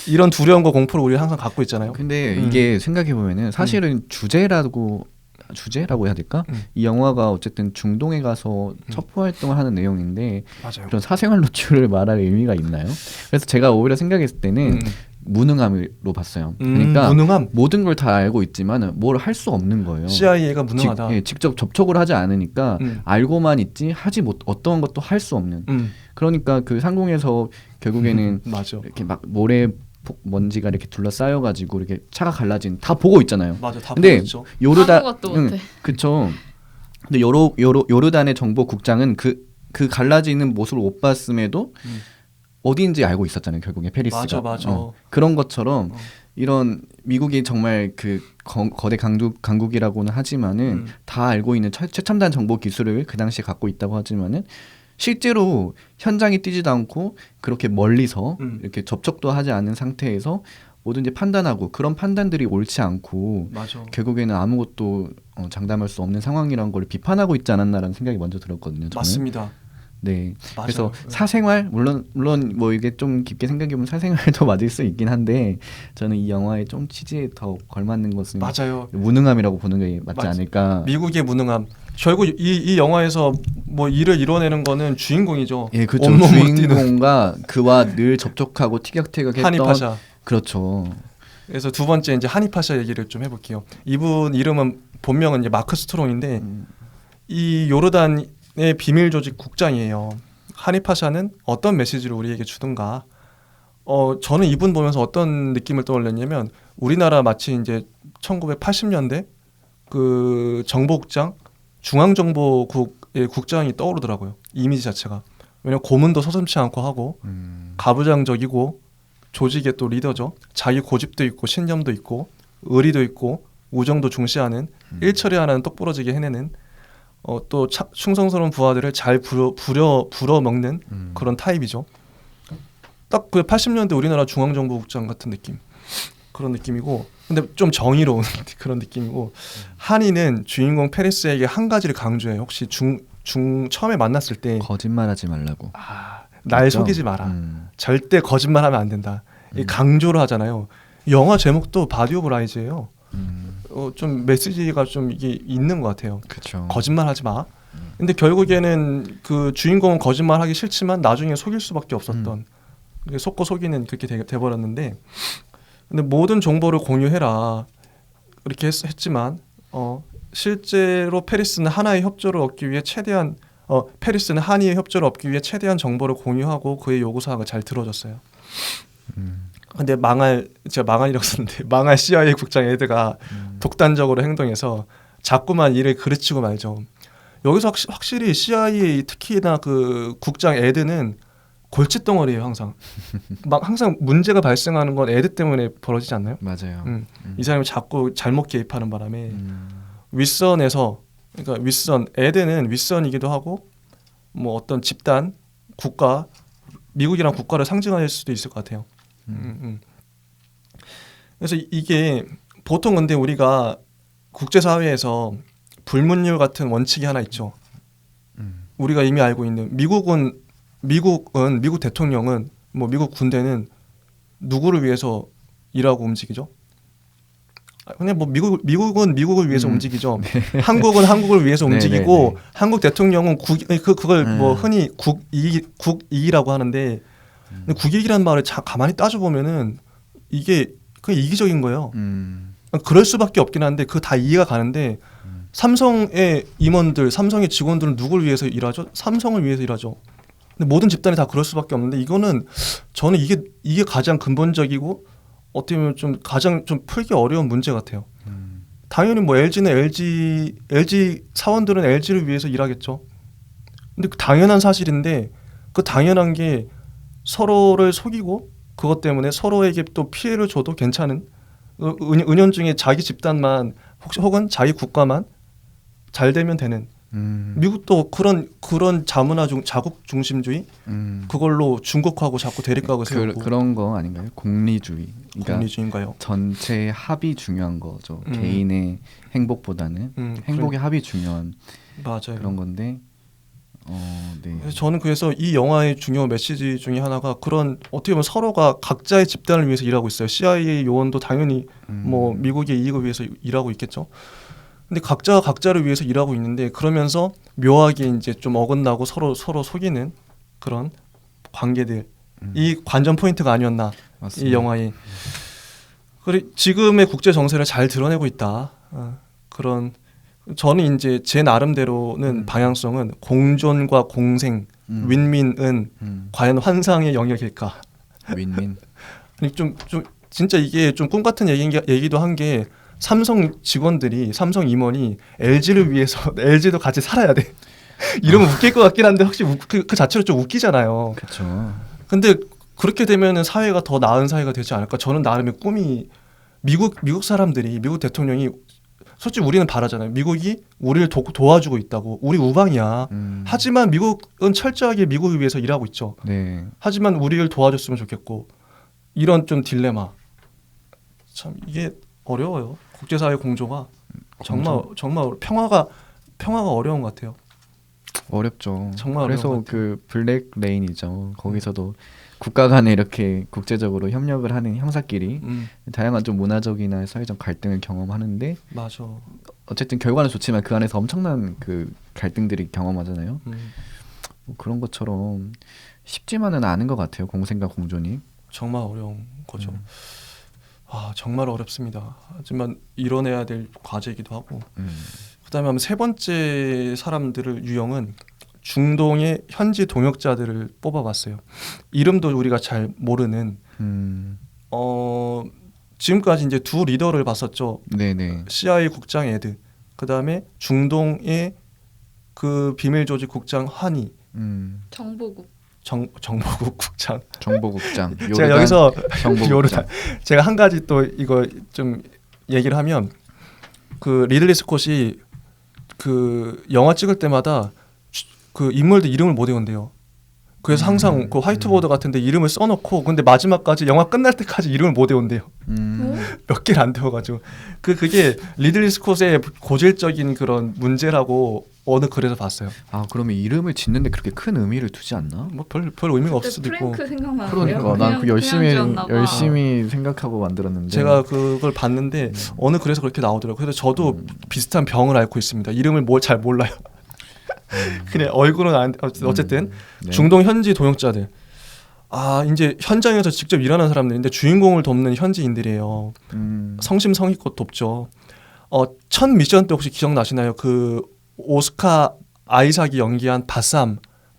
[SPEAKER 1] 이런 두려움과 공포를 우리가 항상 갖고 있잖아요.
[SPEAKER 3] 근데 이게 생각해 보면은 사실은 주제라고 해야 될까? 이 영화가 어쨌든 중동에 가서 첩보 활동을 하는 내용인데
[SPEAKER 1] 맞아요.
[SPEAKER 3] 그런 사생활 노출을 말할 의미가 있나요? 그래서 제가 오히려 생각했을 때는 무능함으로 봤어요. 그러니까
[SPEAKER 1] 무능함.
[SPEAKER 3] 모든 걸 다 알고 있지만 뭘 할 수 없는 거예요.
[SPEAKER 1] CIA가 무능하다.
[SPEAKER 3] 직접 접촉을 하지 않으니까 알고만 있지 어떤 것도 할 수 없는. 그러니까 그 상공에서 결국에는
[SPEAKER 1] 맞아.
[SPEAKER 3] 이렇게 막 모래 먼지가 이렇게 둘러싸여가지고 이렇게 차가 갈라진 다 보고 있잖아요.
[SPEAKER 1] 맞아, 다
[SPEAKER 3] 근데
[SPEAKER 1] 보였죠.
[SPEAKER 2] 아무것도 못해.
[SPEAKER 3] 그쵸. 근데 요르단의 정보국장은 그 갈라지는 모습을 못 봤음에도 어디인지 알고 있었잖아요. 결국에 페리스가.
[SPEAKER 1] 맞아.
[SPEAKER 3] 그런 것처럼 이런 미국이 정말 그 거대 강국이라고는 하지만은 다 알고 있는 최첨단 정보 기술을 그 당시에 갖고 있다고 하지만은 실제로 현장에 뛰지도 않고 그렇게 멀리서 이렇게 접촉도 하지 않은 상태에서 뭐든지 판단하고 그런 판단들이 옳지 않고
[SPEAKER 1] 맞아.
[SPEAKER 3] 결국에는 아무것도 장담할 수 없는 상황이라는 걸 비판하고 있지 않았나라는 생각이 먼저 들었거든요. 저는.
[SPEAKER 1] 맞습니다.
[SPEAKER 3] 네.
[SPEAKER 1] 맞아요.
[SPEAKER 3] 그래서 사생활 물론 뭐 이게 좀 깊게 생각해보면 사생활도 맞을 수 있긴 한데 저는 이 영화의 좀 취지에 더 걸맞는 것은
[SPEAKER 1] 맞아요.
[SPEAKER 3] 무능함이라고 보는 게 맞지 않을까.
[SPEAKER 1] 미국의 무능함. 결국 이 영화에서 뭐 일을 이뤄내는 거는 주인공이죠.
[SPEAKER 3] 예, 그렇죠. 주인공과 그와 늘 접촉하고 티격태격했던
[SPEAKER 1] 하니파샤.
[SPEAKER 3] 그렇죠.
[SPEAKER 1] 그래서 두 번째 이제 하니파샤 얘기를 좀 해볼게요. 이분 이름은 본명은 이제 마크 스트롱인데 이 요르단의 비밀 조직 국장이에요. 하니파샤는 어떤 메시지를 우리에게 주든가. 저는 이분 보면서 어떤 느낌을 떠올렸냐면 우리나라 마치 이제 1980년대 그 정보국장 중앙정보국의 국장이 떠오르더라고요. 이미지 자체가. 왜냐면 고문도 서슴지 않고 하고 가부장적이고 조직의 또 리더죠. 자기 고집도 있고 신념도 있고 의리도 있고 우정도 중시하는 일처리하는 똑부러지게 해내는 또 충성스러운 부하들을 잘 불어먹는 그런 타입이죠. 딱 그 80년대 우리나라 중앙정보국장 같은 느낌. 그런 느낌이고 근데 좀 정의로운 그런 느낌이고 한이는 주인공 페리스에게 한 가지를 강조해요. 혹시 처음에 만났을 때
[SPEAKER 3] 거짓말하지 말라고.
[SPEAKER 1] 날 속이지 마라. 절대 거짓말하면 안 된다. 이 강조를 하잖아요. 영화 제목도 바디 오브 라이즈예요. 좀 메시지가 좀 이게 있는 것 같아요.
[SPEAKER 3] 그쵸.
[SPEAKER 1] 거짓말하지 마. 근데 결국에는 그 주인공은 거짓말하기 싫지만 나중에 속일 수밖에 없었던 속고 속이는 그렇게 돼버렸는데 근데 모든 정보를 공유해라 이렇게 했지만 실제로 페리스는 하나의 협조를 얻기 위해 최대한 페리스는 한이의 협조를 얻기 위해 최대한 정보를 공유하고 그의 요구사항을 잘 들어줬어요. 근데 제가 망할이라고 썼는데 망할 CIA 국장 에드가 독단적으로 행동해서 자꾸만 일을 그르치고 말죠. 여기서 확실히 CIA 특히나 그 국장 에드는 골칫덩어리예요. 항상 문제가 발생하는 건 에드 때문에 벌어지지 않나요?
[SPEAKER 3] 맞아요.
[SPEAKER 1] 이 사람이 자꾸 잘못 개입하는 바람에 윗선에서 그러니까 에드는 윗선이기도 하고 뭐 어떤 집단, 국가, 미국이란 국가를 상징할 수도 있을 것 같아요. 그래서 이게 보통 근데 우리가 국제사회에서 불문율 같은 원칙이 하나 있죠. 우리가 이미 알고 있는 미국 대통령은 뭐 미국 군대는 누구를 위해서 일하고 움직이죠? 그냥 뭐 미국은 미국을 위해서 움직이죠. 한국은 한국을 위해서 움직이고
[SPEAKER 3] 네.
[SPEAKER 1] 한국 대통령은 그걸 뭐 흔히 국익이라고 하는데 근데 국익이라는 말을 가만히 따져 보면은 이게 그냥 이기적인 거예요. 그럴 수밖에 없긴 한데 그 다 이해가 가는데 삼성의 임원들, 삼성의 직원들은 누구를 위해서 일하죠? 삼성을 위해서 일하죠. 근데 모든 집단이 다 그럴 수밖에 없는데 이거는 저는 이게 가장 근본적이고 어떻게 보면 좀 가장 좀 풀기 어려운 문제 같아요. 당연히 뭐 LG는 LG 사원들은 LG를 위해서 일하겠죠. 근데 그 당연한 사실인데 그 당연한 게 서로를 속이고 그것 때문에 서로에게 또 피해를 줘도 괜찮은 은연중에 자기 집단만 혹은 자기 국가만 잘 되면 되는 미국도 그런 자국 중심주의 그걸로 중국하고 자꾸 대립각을 세우고
[SPEAKER 3] 그런 거 아닌가요? 공리주의. 그러니까
[SPEAKER 1] 공리주의인가요?
[SPEAKER 3] 전체 합이 중요한 거죠. 개인의 행복보다는 행복의 합이 중요한
[SPEAKER 1] 맞아요.
[SPEAKER 3] 그런 건데. 네.
[SPEAKER 1] 저는 그래서 이 영화의 중요한 메시지 중에 하나가 그런 어떻게 보면 서로가 각자의 집단을 위해서 일하고 있어요. CIA 요원도 당연히 뭐 미국의 이익을 위해서 일하고 있겠죠. 근데 각자가 각자를 위해서 일하고 있는데 그러면서 묘하게 이제 좀 어긋나고 서로 속이는 그런 관계들 이 관전 포인트가 아니었나
[SPEAKER 3] 맞습니다.
[SPEAKER 1] 이 영화에. 그리고 지금의 국제 정세를 잘 드러내고 있다. 그런 저는 이제 제 나름대로는 방향성은 공존과 공생, 윈윈은 과연 환상의 영역일까?
[SPEAKER 3] 윈윈.
[SPEAKER 1] 좀 진짜 이게 좀 꿈 같은 얘기도 한 게 삼성 직원들이 삼성 임원이 LG를 위해서 LG도 같이 살아야 돼. 이러면 웃길 것 같긴 한데 혹시 그 자체로 좀 웃기잖아요.
[SPEAKER 3] 그렇죠.
[SPEAKER 1] 근데 그렇게 되면은 사회가 더 나은 사회가 되지 않을까? 저는 나름의 꿈이 미국 사람들이 미국 대통령이 솔직히 우리는 바라잖아요. 미국이 우리를 도와주고 있다고. 우리 우방이야. 하지만 미국은 철저하게 미국을 위해서 일하고 있죠.
[SPEAKER 3] 네.
[SPEAKER 1] 하지만 우리를 도와줬으면 좋겠고 이런 좀 딜레마. 참 이게 어려워요. 국제사회 공조가 정말 평화가 어려운 것 같아요.
[SPEAKER 3] 어렵죠.
[SPEAKER 1] 정말
[SPEAKER 3] 그래서
[SPEAKER 1] 어려운 것
[SPEAKER 3] 그 블랙 레인이죠. 거기서도 국가 간에 이렇게 국제적으로 협력을 하는 형사끼리 다양한 좀 문화적이나 사회적 갈등을 경험하는데
[SPEAKER 1] 맞아.
[SPEAKER 3] 어쨌든 결과는 좋지만 그 안에서 엄청난 그 갈등들이 경험하잖아요. 뭐 그런 것처럼 쉽지만은 않은 것 같아요. 공생과 공존이.
[SPEAKER 1] 정말 어려운 거죠. 정말 어렵습니다. 하지만 이뤄내야 될 과제이기도 하고 그다음에 세 번째 사람들을 유형은 중동의 현지 동역자들을 뽑아봤어요. 이름도 우리가 잘 모르는 지금까지 이제 두 리더를 봤었죠.
[SPEAKER 3] 네네.
[SPEAKER 1] CIA 국장 에드, 그다음에 중동의 그 비밀 조직 국장 하니,
[SPEAKER 2] 정보국.
[SPEAKER 1] 정보국 국장.
[SPEAKER 3] 정보국장.
[SPEAKER 1] 제가 여기서
[SPEAKER 3] 정보국장.
[SPEAKER 1] 제가 한 가지 또 이거 좀 얘기를 하면 그 리들리 스콧이 그 영화 찍을 때마다 그 인물들 이름을 못 외운대요. 그래서 항상 그 화이트보드 같은데 이름을 써놓고 근데 마지막까지 영화 끝날 때까지 이름을 못 외운대요. 몇 개를 안 외워가지고 그게 리들리 스콧의 고질적인 그런 문제라고 어느 글에서 봤어요.
[SPEAKER 3] 아 그러면 이름을 짓는데 그렇게 큰 의미를 두지 않나?
[SPEAKER 1] 뭐 별 의미가 없을 수도 있고.
[SPEAKER 2] 프랭크 생각나는데요.
[SPEAKER 3] 그러니까 난 그 열심히 생각하고 만들었는데
[SPEAKER 1] 제가 그걸 봤는데 어느 글에서 그렇게 나오더라고요. 그래서 저도 비슷한 병을 앓고 있습니다. 이름을 잘 몰라요. 그냥 얼굴은 어쨌든
[SPEAKER 3] 네.
[SPEAKER 1] 중동 현지 동역자들. 이제 현장에서 직접 일하는 사람들인데 주인공을 돕는 현지인들이에요. 성심성의껏 돕죠. 첫 미션 때 혹시 기억나시나요? 그 오스카 아이삭이 연기한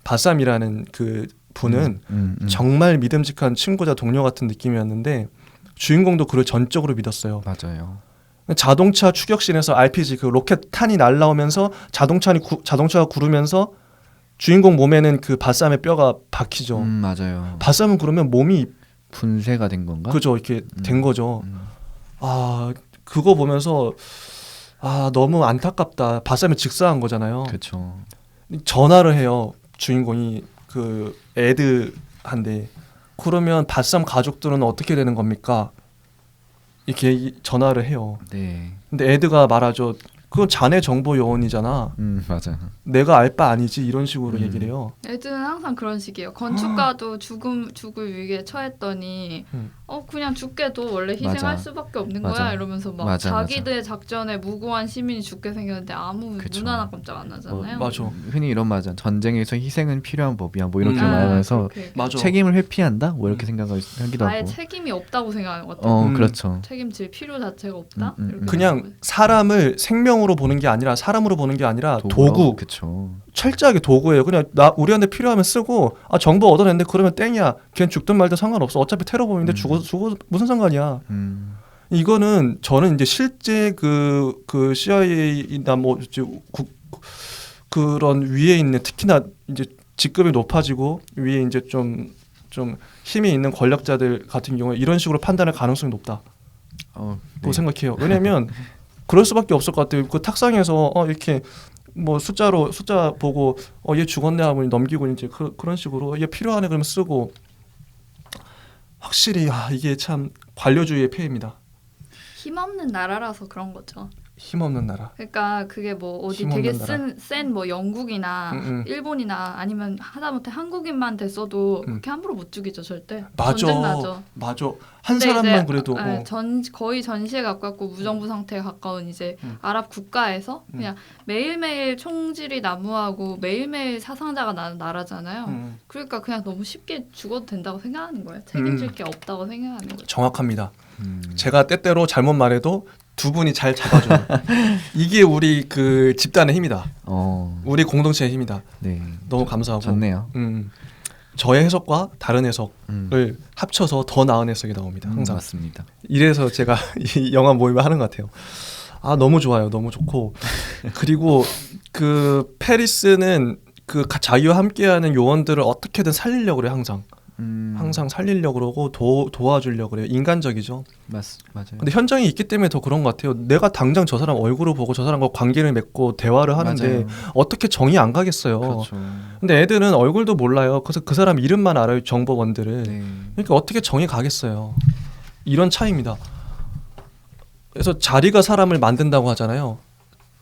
[SPEAKER 1] 바쌈이라는 그 분은 정말 믿음직한 친구자 동료 같은 느낌이었는데 주인공도 그를 전적으로 믿었어요.
[SPEAKER 3] 맞아요.
[SPEAKER 1] 자동차 추격신에서 RPG 그 로켓 탄이 날라오면서 자동차가 구르면서 주인공 몸에는 그 바쌈의 뼈가 박히죠.
[SPEAKER 3] 맞아요.
[SPEAKER 1] 바쌈은 그러면 몸이
[SPEAKER 3] 분쇄가 된 건가?
[SPEAKER 1] 그죠, 이렇게 된 거죠. 그거 보면서 너무 안타깝다. 바쌈이 직사한 거잖아요.
[SPEAKER 3] 그렇죠.
[SPEAKER 1] 전화를 해요. 주인공이 그 에드한테. 그러면 바쌈 가족들은 어떻게 되는 겁니까? 이렇게 전화를 해요.
[SPEAKER 3] 네.
[SPEAKER 1] 근데 애드가 말하죠. 그건 자네 정보 요원이잖아.
[SPEAKER 3] 맞아.
[SPEAKER 1] 내가 알 바 아니지 이런 식으로 얘기를 해요.
[SPEAKER 2] 애들은 항상 그런 식이에요. 건축가도 죽을 위기에 처했더니 그냥 죽게도 원래 희생할
[SPEAKER 3] 맞아.
[SPEAKER 2] 수밖에 없는
[SPEAKER 3] 맞아.
[SPEAKER 2] 거야 이러면서 막
[SPEAKER 3] 맞아,
[SPEAKER 2] 자기들 작전에 무고한 시민이 죽게 생겼는데 아무
[SPEAKER 3] 그쵸.
[SPEAKER 2] 눈 하나 깜짝 안 나잖아요.
[SPEAKER 1] 맞아.
[SPEAKER 3] 흔히 이런 말이잖아. 전쟁에서 희생은 필요한 법이야. 뭐 이렇게
[SPEAKER 1] 아,
[SPEAKER 3] 말하면서
[SPEAKER 2] 그렇게.
[SPEAKER 1] 맞아.
[SPEAKER 3] 책임을 회피한다. 뭐 이렇게 생각을 하기도
[SPEAKER 2] 아예
[SPEAKER 3] 하고.
[SPEAKER 2] 책임이 없다고 생각하는 것 같아요.
[SPEAKER 3] 그렇죠.
[SPEAKER 2] 책임질 필요 자체가 없다. 이렇게
[SPEAKER 1] 그냥
[SPEAKER 2] 생각하고.
[SPEAKER 1] 사람을 생명으로 보는 게 아니라 사람으로 보는 게 아니라
[SPEAKER 3] 도구로,
[SPEAKER 1] 도구.
[SPEAKER 3] 그쵸.
[SPEAKER 1] 철저하게 도구예요. 그냥 우리한테 필요하면 쓰고 정보 얻어냈는데 그러면 땡이야. 걔는 죽든 말든 상관없어. 어차피 테러범인데 죽어 무슨 상관이야. 이거는 저는 이제 실제 그 CIA나 뭐 이제 그런 위에 있는 특히나 이제 직급이 높아지고 위에 이제 좀 힘이 있는 권력자들 같은 경우에 이런 식으로 판단할 가능성이 높다. 고 생각해요. 왜냐면 그럴 수밖에 없을 것 같아요. 그 탁상에서 이렇게 뭐 숫자 보고 얘 죽었네 하면 넘기고 이제 그런 식으로 얘 필요하네 그러면 쓰고 확실히 이게 참 관료주의의 폐해입니다.
[SPEAKER 2] 힘없는 나라라서 그런 거죠.
[SPEAKER 1] 힘없는 나라.
[SPEAKER 2] 그러니까 그게 뭐 어디
[SPEAKER 1] 힘없는
[SPEAKER 2] 되게
[SPEAKER 1] 나라.
[SPEAKER 2] 센 뭐 영국이나 일본이나 아니면 하다못해 한국인만 됐어도 그렇게 함부로 못 죽이죠 절대.
[SPEAKER 1] 맞아.
[SPEAKER 2] 전쟁 나죠.
[SPEAKER 1] 맞아. 한
[SPEAKER 2] 근데
[SPEAKER 1] 사람만
[SPEAKER 2] 이제,
[SPEAKER 1] 그래도
[SPEAKER 2] 거의 전시에 가깝고 무정부 상태에 가까운 이제 아랍 국가에서 그냥 매일매일 총질이 난무하고 매일매일 사상자가 나는 나라잖아요. 그러니까 그냥 너무 쉽게 죽어도 된다고 생각하는 거예요. 책임질 게 없다고 생각하는 거죠.
[SPEAKER 1] 정확합니다. 제가 때때로 잘못 말해도 두 분이 잘 잡아줘요. 이게 우리 그 집단의 힘이다. 우리 공동체의 힘이다.
[SPEAKER 3] 네.
[SPEAKER 1] 너무 감사하고.
[SPEAKER 3] 좋네요.
[SPEAKER 1] 저의 해석과 다른 해석을 합쳐서 더 나은 해석이 나옵니다. 항상.
[SPEAKER 3] 맞습니다.
[SPEAKER 1] 이래서 제가 이 영화 모임을 하는 것 같아요. 너무 좋아요. 너무 좋고. 그리고 그 페리스는 그 자기와 함께하는 요원들을 어떻게든 살리려고 그래요. 항상 살리려고 그러고 도와주려고 그래요. 인간적이죠.
[SPEAKER 3] 맞아요.
[SPEAKER 1] 근데 현장이 있기 때문에 더 그런 것 같아요. 내가 당장 저 사람 얼굴을 보고 저 사람과 관계를 맺고 대화를 하는데
[SPEAKER 3] 맞아요.
[SPEAKER 1] 어떻게 정이 안 가겠어요.
[SPEAKER 3] 그렇죠.
[SPEAKER 1] 근데 애들은 얼굴도 몰라요. 그래서 그 사람 이름만 알아요. 정보원들을.
[SPEAKER 3] 네.
[SPEAKER 1] 그러니까 어떻게 정이 가겠어요. 이런 차이입니다. 그래서 자리가 사람을 만든다고 하잖아요.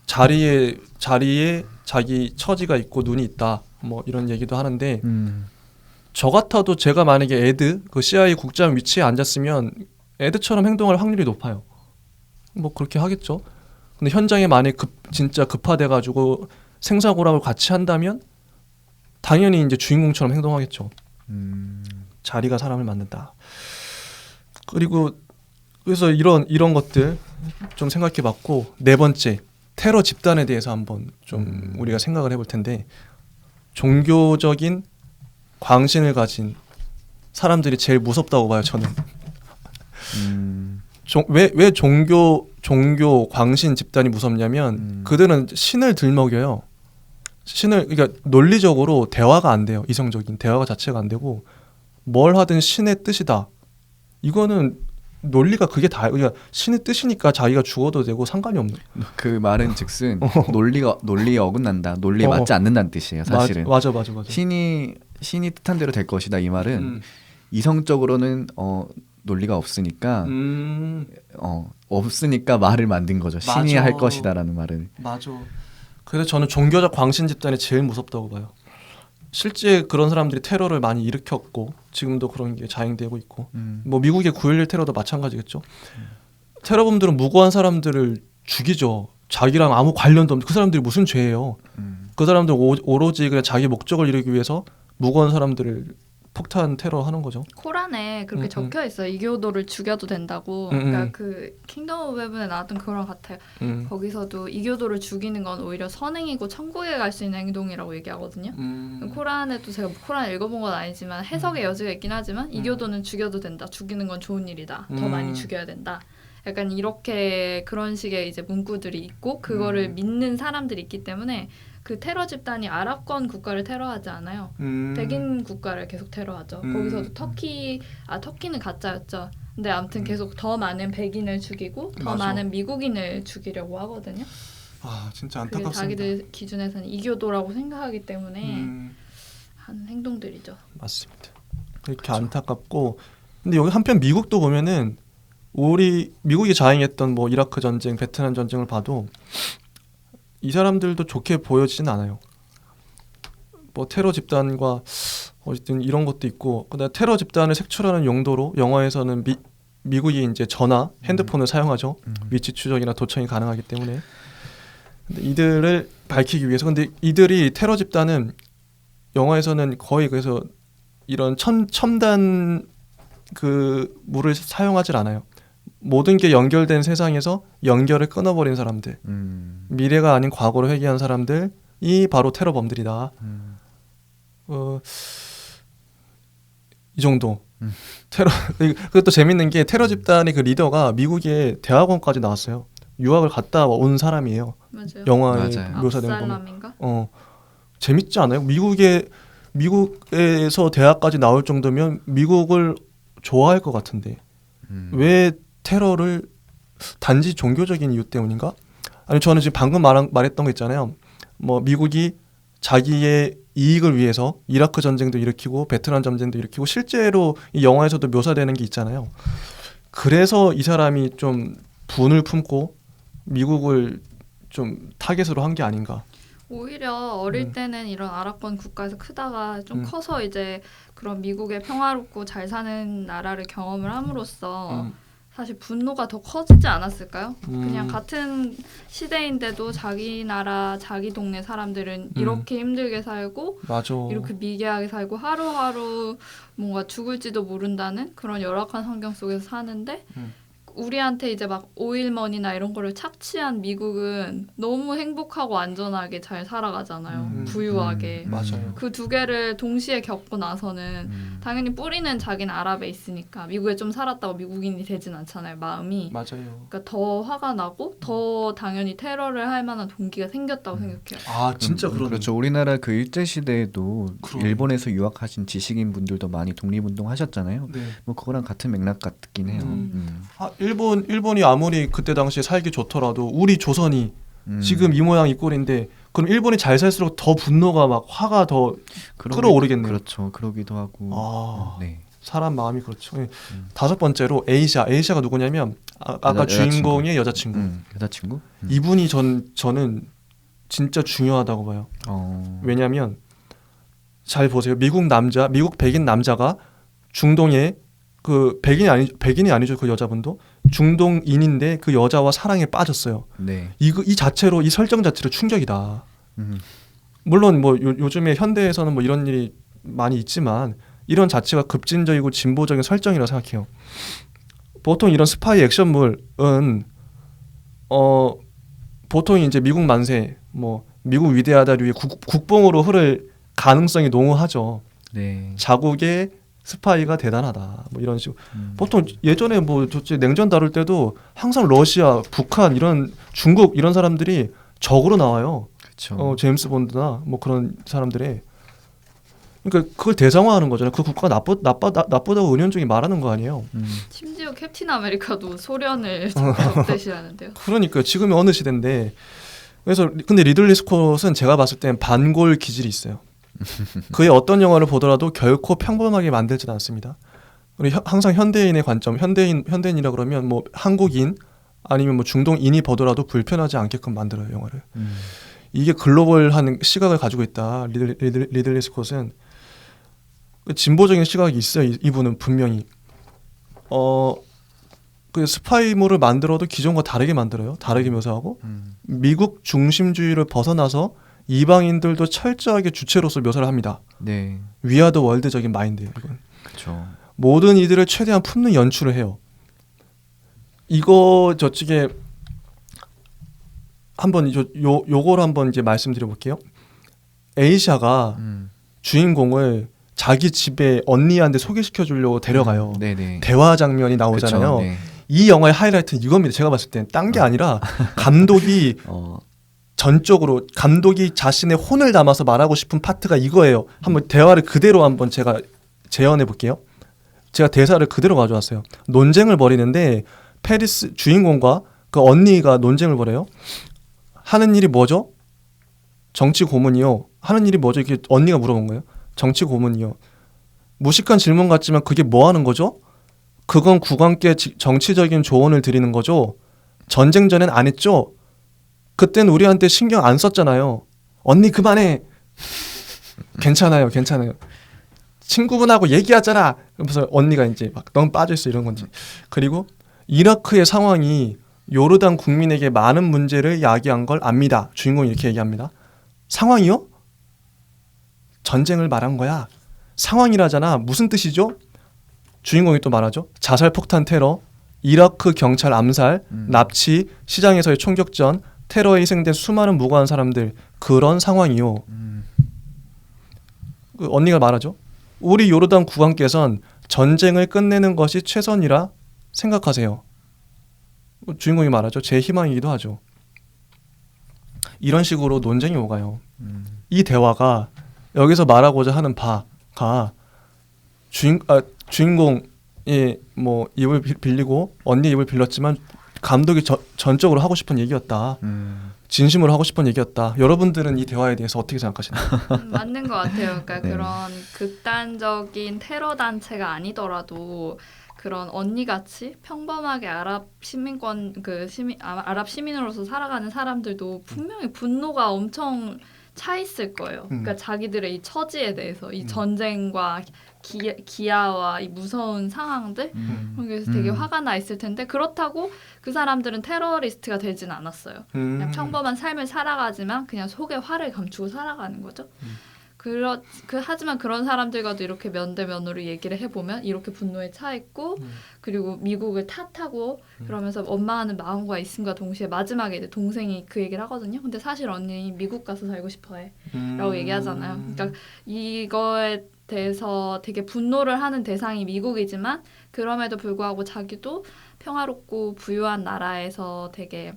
[SPEAKER 1] 자리에 자기 처지가 있고 눈이 있다. 뭐 이런 얘기도 하는데 저 같아도 제가 만약에 그 CIA 국장 위치에 앉았으면 애드처럼 행동할 확률이 높아요. 뭐 그렇게 하겠죠. 근데 현장에 만약 진짜 급파돼가지고 생사고락을 같이 한다면 당연히 이제 주인공처럼 행동하겠죠. 자리가 사람을 만든다. 그래서 이런 것들 좀 생각해봤고 네 번째 테러 집단에 대해서 한번 좀 우리가 생각을 해볼 텐데 종교적인 광신을 가진 사람들이 제일 무섭다고 봐요. 저는. 왜 종교 광신 집단이 무섭냐면 그들은 신을 들먹여요. 그러니까 논리적으로 대화가 안 돼요. 이성적인 대화가 자체가 안 되고 뭘 하든 신의 뜻이다. 이거는 논리가 그게 다. 그러니까 신의 뜻이니까 자기가 죽어도 되고 상관이 없는.
[SPEAKER 3] 그 말은 즉슨 논리에 어긋난다. 논리에 맞지 않는다는 뜻이에요. 사실은.
[SPEAKER 1] 맞아.
[SPEAKER 3] 신이 뜻한 대로 될 것이다. 이 말은 이성적으로는 논리가 없으니까 없으니까 말을 만든 거죠. 신이
[SPEAKER 1] 맞아.
[SPEAKER 3] 할 것이다라는 말을.
[SPEAKER 1] 맞아. 그래서 저는 종교적 광신 집단이 제일 무섭다고 봐요. 실제 그런 사람들이 테러를 많이 일으켰고 지금도 그런 게 자행되고 있고 뭐 미국의 9.11 테러도 마찬가지겠죠. 테러범들은 무고한 사람들을 죽이죠. 자기랑 아무 관련도 없는 그 사람들이 무슨 죄예요. 그 사람들 오로지 그냥 자기 목적을 이루기 위해서 무고한 사람들을 폭탄 테러하는 거죠.
[SPEAKER 2] 코란에 그렇게 적혀 있어요. 이교도를 죽여도 된다고. 그러니까 그 킹덤 오브 헤븐에 나왔던 그런 같아요. 거기서도 이교도를 죽이는 건 오히려 선행이고 천국에 갈 수 있는 행동이라고 얘기하거든요. 코란에도 제가 코란 읽어본 건 아니지만 해석의 여지가 있긴 하지만 이교도는 죽여도 된다. 죽이는 건 좋은 일이다. 더 많이 죽여야 된다. 약간 이렇게 그런 식의 이제 문구들이 있고 그거를 믿는 사람들이 있기 때문에 그 테러 집단이 아랍권 국가를 테러하지 않아요. 백인 국가를 계속 테러하죠. 거기서도 터키는 가짜였죠. 근데 아무튼 계속 더 많은 백인을 죽이고 더
[SPEAKER 1] 맞아.
[SPEAKER 2] 많은 미국인을 죽이려고 하거든요.
[SPEAKER 1] 진짜
[SPEAKER 2] 그게
[SPEAKER 1] 안타깝습니다.
[SPEAKER 2] 자기들 기준에서는 이교도라고 생각하기 때문에 하는 행동들이죠.
[SPEAKER 1] 맞습니다. 그렇게 안타깝고 근데 여기 한편 미국도 보면은 우리 미국이 자행했던 뭐 이라크 전쟁, 베트남 전쟁을 봐도 이 사람들도 좋게 보여지진 않아요. 뭐 테러 집단과 어쨌든 이런 것도 있고, 그다음 테러 집단을 색출하는 용도로 영화에서는 미국이 이제 전화, 핸드폰을 사용하죠. 위치 추적이나 도청이 가능하기 때문에. 근데 이들을 밝히기 위해서, 근데 이들이 테러 집단은 영화에서는 거의 그래서 이런 첨단 그 물을 사용하질 않아요. 모든 게 연결된 세상에서 연결을 끊어버린 사람들, 미래가 아닌 과거로 회귀한 사람들이 바로 테러범들이다. 이 정도. 테러. 그것도 재밌는 게 테러 집단의 그 리더가 미국의 대학원까지 나왔어요. 유학을 갔다 온 사람이에요.
[SPEAKER 2] 맞아요.
[SPEAKER 1] 영화에
[SPEAKER 3] 맞아요.
[SPEAKER 1] 묘사된 거.
[SPEAKER 2] 압살람인가?
[SPEAKER 1] 재밌지 않아요? 미국에서 대학까지 나올 정도면 미국을 좋아할 것 같은데 왜 테러를 단지 종교적인 이유 때문인가? 아니 저는 지금 방금 말했던 거 있잖아요. 뭐 미국이 자기의 이익을 위해서 이라크 전쟁도 일으키고 베트남 전쟁도 일으키고 실제로 이 영화에서도 묘사되는 게 있잖아요. 그래서 이 사람이 좀 분을 품고 미국을 좀 타겟으로 한 게 아닌가.
[SPEAKER 2] 오히려 어릴 때는 이런 아랍권 국가에서 크다가 좀 커서 이제 그런 미국의 평화롭고 잘 사는 나라를 경험을 함으로써 사실 분노가 더 커지지 않았을까요? 그냥 같은 시대인데도 자기 나라, 자기 동네 사람들은 이렇게 힘들게 살고
[SPEAKER 1] 맞아.
[SPEAKER 2] 이렇게 미개하게 살고 하루하루 뭔가 죽을지도 모른다는 그런 열악한 환경 속에서 사는데 우리한테 이제 막 오일머니나 이런 거를 착취한 미국은 너무 행복하고 안전하게 잘 살아가잖아요. 부유하게.
[SPEAKER 1] 맞아요.
[SPEAKER 2] 그 두 개를 동시에 겪고 나서는 당연히 뿌리는 자기는 아랍에 있으니까 미국에 좀 살았다고 미국인이 되진 않잖아요. 마음이.
[SPEAKER 1] 맞아요.
[SPEAKER 2] 그러니까 더 화가 나고 더 당연히 테러를 할 만한 동기가 생겼다고 생각해요.
[SPEAKER 1] 아 진짜 그러네.
[SPEAKER 3] 그렇죠. 우리나라 그 일제 시대에도
[SPEAKER 1] 그러네.
[SPEAKER 3] 일본에서 유학하신 지식인 분들도 많이 독립운동 하셨잖아요.
[SPEAKER 1] 네.
[SPEAKER 3] 뭐 그거랑 같은 맥락 같긴 해요.
[SPEAKER 1] 일본이 아무리 그때 당시에 살기 좋더라도 우리 조선이 지금 이 모양 이 꼴인데 그럼 일본이 잘 살수록 더 분노가 막 화가 더 끌어오르겠네요.
[SPEAKER 3] 그렇죠. 그러기도 하고. 네.
[SPEAKER 1] 사람 마음이 그렇죠. 다섯 번째로 에이샤가 누구냐면 아까 주인공의 여자친구.
[SPEAKER 3] 여자친구?
[SPEAKER 1] 이분이 저는 진짜 중요하다고 봐요. 왜냐하면 잘 보세요. 미국 백인 남자가 중동에 그 백인이 아니죠. 그 여자분도 중동인인데 그 여자와 사랑에 빠졌어요.
[SPEAKER 3] 네.
[SPEAKER 1] 이 자체로 이 설정 자체로 충격이다. 물론 뭐 요즘에 현대에서는 뭐 이런 일이 많이 있지만 이런 자체가 급진적이고 진보적인 설정이라고 생각해요. 보통 이런 스파이 액션물은 보통 이제 미국 만세, 뭐 미국 위대하다류의 국뽕으로 흐를 가능성이 농후하죠.
[SPEAKER 3] 네.
[SPEAKER 1] 자국의 스파이가 대단하다. 뭐 이런 식으로. 보통 예전에 뭐 냉전 다룰 때도 항상 러시아, 북한 이런 중국 이런 사람들이 적으로 나와요.
[SPEAKER 3] 그렇죠.
[SPEAKER 1] 제임스 본드나 뭐 그런 사람들이. 그러니까 그걸 대상화하는 거잖아요. 그 국가가 나쁘다고 은연중에 말하는 거 아니에요.
[SPEAKER 2] 심지어 캡틴 아메리카도 소련을 적대시하는데요.
[SPEAKER 1] 그러니까 지금이 어느 시대인데. 그래서 근데 리들리 스콧은 제가 봤을 땐 반골 기질이 있어요. 그의 어떤 영화를 보더라도 결코 평범하게 만들지는 않습니다. 우리 항상 현대인의 관점, 현대인이라 그러면 뭐 한국인 아니면 뭐 중동인이 보더라도 불편하지 않게끔 만들어요 영화를. 이게 글로벌한 시각을 가지고 있다. 리들리 스콧은 진보적인 시각이 있어요. 이분은 분명히. 그 스파이물을 만들어도 기존과 다르게 만들어요. 다르게 묘사하고 미국 중심주의를 벗어나서 이방인들도 철저하게 주체로서 묘사를 합니다.
[SPEAKER 3] 네.
[SPEAKER 1] 위아더 월드적인 마인드예요. 이건.
[SPEAKER 3] 그렇죠.
[SPEAKER 1] 모든 이들을 최대한 품는 연출을 해요. 이거 저쪽에 한번 요거를 한번 이제 말씀드려볼게요. 에이샤가 주인공을 자기 집에 언니한테 소개시켜 주려고 데려가요.
[SPEAKER 3] 네네.
[SPEAKER 1] 대화 장면이 나오잖아요.
[SPEAKER 3] 그쵸, 네.
[SPEAKER 1] 이 영화의 하이라이트는 이겁니다. 제가 봤을 땐 딴 게 아니라 감독이 전적으로 감독이 자신의 혼을 담아서 말하고 싶은 파트가 이거예요. 한번 대화를 그대로 한번 제가 재현해 볼게요. 제가 대사를 그대로 가져왔어요. 논쟁을 벌이는데 페리스 주인공과 그 언니가 논쟁을 벌여요. 하는 일이 뭐죠? 정치 고문이요. 하는 일이 뭐죠? 이렇게 언니가 물어본 거예요. 정치 고문이요. 무식한 질문 같지만 그게 뭐 하는 거죠? 그건 국왕께 정치적인 조언을 드리는 거죠. 전쟁 전엔 안 했죠. 그땐 우리한테 신경 안 썼잖아요. 언니 그만해. 괜찮아요. 친구분하고 얘기하잖아. 그러면서 언니가 이제 막 넌 빠져있어 이런 건지. 그리고 이라크의 상황이 요르단 국민에게 많은 문제를 야기한 걸 압니다. 주인공이 이렇게 얘기합니다. 상황이요? 전쟁을 말한 거야. 상황이라잖아. 무슨 뜻이죠? 주인공이 또 말하죠. 자살 폭탄 테러, 이라크 경찰 암살, 납치, 시장에서의 총격전, 테러에 희생된 수많은 무고한 사람들 그런 상황이요. 그 언니가 말하죠. 우리 요르단 국왕께선 전쟁을 끝내는 것이 최선이라 생각하세요. 주인공이 말하죠. 제 희망이기도 하죠. 이런 식으로 논쟁이 오가요. 이 대화가 여기서 말하고자 하는 바가 주인공이 뭐 입을 빌리고 언니 입을 빌렸지만 감독이 전적으로 하고 싶은 얘기였다. 진심으로 하고 싶은 얘기였다. 여러분들은 이 대화에 대해서 어떻게 생각하시나요?
[SPEAKER 2] 맞는 것 같아요. 그러니까
[SPEAKER 3] 네.
[SPEAKER 2] 그런 극단적인 테러 단체가 아니더라도 그런 언니같이 평범하게 아랍 시민권 아랍 시민으로서 살아가는 사람들도 분명히 분노가 엄청 차 있을 거예요. 그러니까 자기들의 이 처지에 대해서 이 전쟁과 기아와 이 무서운 상황들 그래서 되게 화가 나 있을 텐데 그렇다고 그 사람들은 테러리스트가 되진 않았어요. 그냥 평범한 삶을 살아가지만 그냥 속에 화를 감추고 살아가는 거죠. 하지만 그런 사람들과도 이렇게 면대면으로 얘기를 해보면 이렇게 분노에 차 있고 그리고 미국을 탓하고 그러면서 원망하는 마음과 있음과 동시에 마지막에 이제 동생이 그 얘기를 하거든요. 근데 사실 언니 미국 가서 살고 싶어해 라고 얘기하잖아요. 그러니까 이거에 대해서 되게 분노를 하는 대상이 미국이지만 그럼에도 불구하고 자기도 평화롭고 부유한 나라에서 되게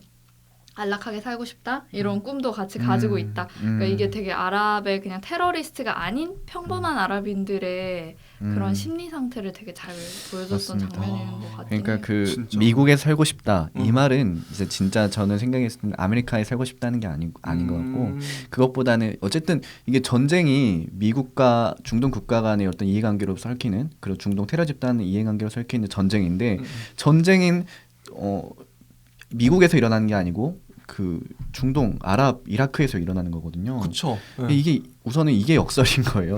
[SPEAKER 2] 안락하게 살고 싶다 이런 꿈도 같이 가지고 있다. 그러니까 이게 되게 아랍의 그냥 테러리스트가 아닌 평범한 아랍인들의 그런 심리 상태를 되게 잘 보여줬던
[SPEAKER 3] 맞습니다.
[SPEAKER 2] 장면인 것 같아요.
[SPEAKER 3] 그러니까 그
[SPEAKER 1] 진짜.
[SPEAKER 3] 미국에 살고 싶다 이 말은 이제 진짜 저는 생각했을 때 아메리카에 살고 싶다는 게 아닌 것 같고 그것보다는 어쨌든 이게 전쟁이 미국과 중동 국가 간의 어떤 이해관계로 설키는 그리고 중동 테러 집단의 이해관계로 설키는 전쟁인데 전쟁인 미국에서 일어나는 게 아니고 그 중동, 아랍, 이라크에서 일어나는 거거든요.
[SPEAKER 1] 그렇죠.
[SPEAKER 3] 이게 우선은 이게 역설인 거예요.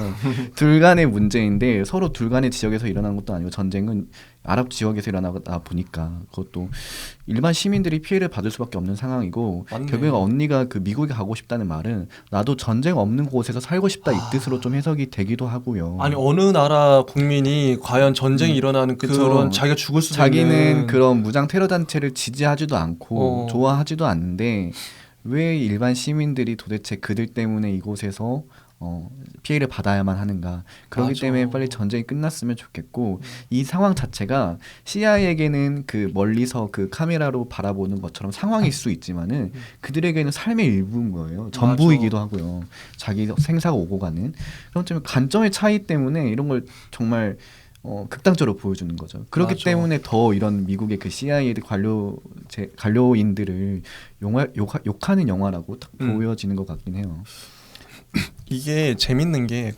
[SPEAKER 3] 둘 간의 문제인데 서로 둘 간의 지역에서 일어나는 것도 아니고 전쟁은 아랍 지역에서 일어나다 보니까 그것도 일반 시민들이 피해를 받을 수밖에 없는 상황이고
[SPEAKER 1] 맞네.
[SPEAKER 3] 결국에 언니가 그 미국에 가고 싶다는 말은 나도 전쟁 없는 곳에서 살고 싶다 이 뜻으로 좀 해석이 되기도 하고요.
[SPEAKER 1] 아니 어느 나라 국민이 과연 전쟁이 일어나는
[SPEAKER 3] 그쵸.
[SPEAKER 1] 그런 자기가 죽을 수도
[SPEAKER 3] 자기는
[SPEAKER 1] 있는
[SPEAKER 3] 그런 무장 테러 단체를 지지하지도 않고 좋아하지도 않는데 왜 일반 시민들이 도대체 그들 때문에 이곳에서 피해를 받아야만 하는가. 그렇기
[SPEAKER 1] 맞아.
[SPEAKER 3] 때문에 빨리 전쟁이 끝났으면 좋겠고 이 상황 자체가 CIA에게는 그 멀리서 그 카메라로 바라보는 것처럼 상황일 수 있지만은 그들에게는 삶의 일부인 거예요. 전부이기도 하고요. 자기 생사가 오고 가는 그런 점 관점의 차이 때문에 이런 걸 정말 극단적으로 보여주는 거죠. 그렇기
[SPEAKER 1] 맞아.
[SPEAKER 3] 때문에 더 이런 미국의 그 CIA 관료인들을 욕하는 영화라고 딱 보여지는 것 같긴 해요.
[SPEAKER 1] 이게 재밌는 게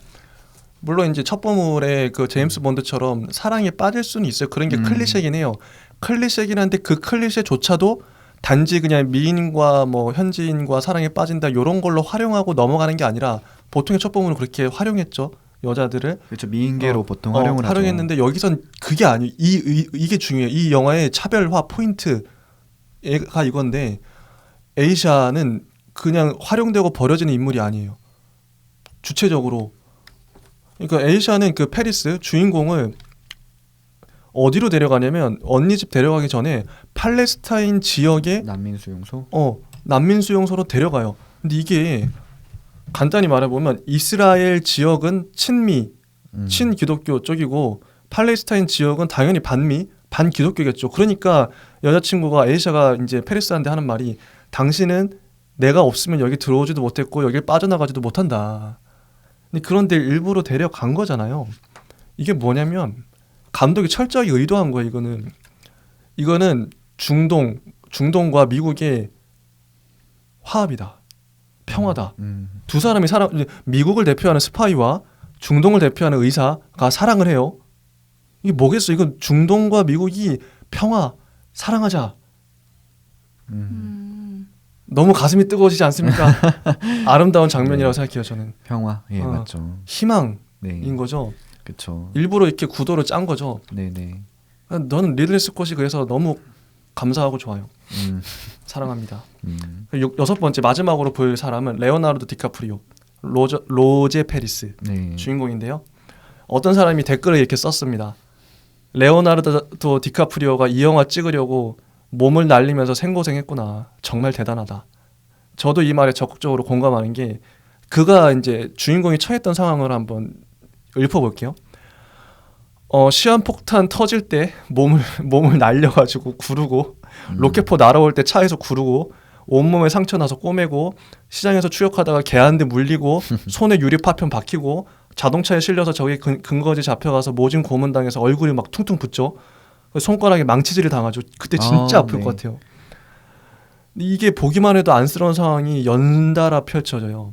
[SPEAKER 1] 물론 이제 첩보물의 그 제임스 본드처럼 사랑에 빠질 수는 있어요. 그런 게 클리셰긴 해요. 클리셰긴 한데 그 클리셰조차도 단지 그냥 미인과 뭐 현지인과 사랑에 빠진다 이런 걸로 활용하고 넘어가는 게 아니라 보통의 첩보물은 그렇게 활용했죠. 여자들을
[SPEAKER 3] 그렇죠. 미인계로 보통 활용을 하죠.
[SPEAKER 1] 활용했는데 여기선 그게 아니에요. 이게 중요해요. 이 영화의 차별화 포인트가 이건데 에이샤는 그냥 활용되고 버려지는 인물이 아니에요. 주체적으로. 그러니까 에이샤는 그 페리스 주인공을 어디로 데려가냐면 언니 집 데려가기 전에 팔레스타인 지역의
[SPEAKER 3] 난민 수용소?
[SPEAKER 1] 난민 수용소로 데려가요. 근데 이게 간단히 말해보면 이스라엘 지역은 친미, 친기독교 쪽이고 팔레스타인 지역은 당연히 반미, 반기독교겠죠. 그러니까 여자친구가 에이샤가 이제 페리스한테 하는 말이 당신은 내가 없으면 여기 들어오지도 못했고 여길 빠져나가지도 못한다. 그런데 일부러 데려간 거잖아요. 이게 뭐냐면 감독이 철저하게 의도한 거예요. 이거는 중동과 미국의 화합이다. 평화다. 두 사람이 미국을 대표하는 스파이와 중동을 대표하는 의사가 사랑을 해요. 이게 뭐겠어? 이건 중동과 미국이 평화 사랑하자. 너무 가슴이 뜨거워지지 않습니까? 아름다운 장면이라고 생각해요 저는.
[SPEAKER 3] 평화, 예 맞죠.
[SPEAKER 1] 희망인
[SPEAKER 3] 네,
[SPEAKER 1] 거죠.
[SPEAKER 3] 그렇죠.
[SPEAKER 1] 일부러 이렇게 구도를 짠 거죠.
[SPEAKER 3] 네네.
[SPEAKER 1] 저는 리들리 스콧이 그래서 너무 감사하고 좋아요. 사랑합니다. 여섯 번째 마지막으로 볼 사람은 레오나르도 디카프리오, 로제 페리스
[SPEAKER 3] 네.
[SPEAKER 1] 주인공인데요. 어떤 사람이 댓글을 이렇게 썼습니다. 레오나르도 디카프리오가 이 영화 찍으려고 몸을 날리면서 생고생했구나. 정말 대단하다. 저도 이 말에 적극적으로 공감하는 게 그가 이제 주인공이 처했던 상황을 한번 읊어볼게요. 시한폭탄 터질 때 몸을 날려가지고 구르고 로켓포 날아올 때 차에서 구르고 온몸에 상처 나서 꼬매고 시장에서 추격하다가 개 한 대 물리고 손에 유리 파편 박히고 자동차에 실려서 저기 근거지 잡혀가서 모진 고문당해서 얼굴이 막 퉁퉁 붓죠. 손가락에 망치질을 당하죠. 그때 진짜 아플 것 같아요. 이게 보기만 해도 안쓰러운 상황이 연달아 펼쳐져요.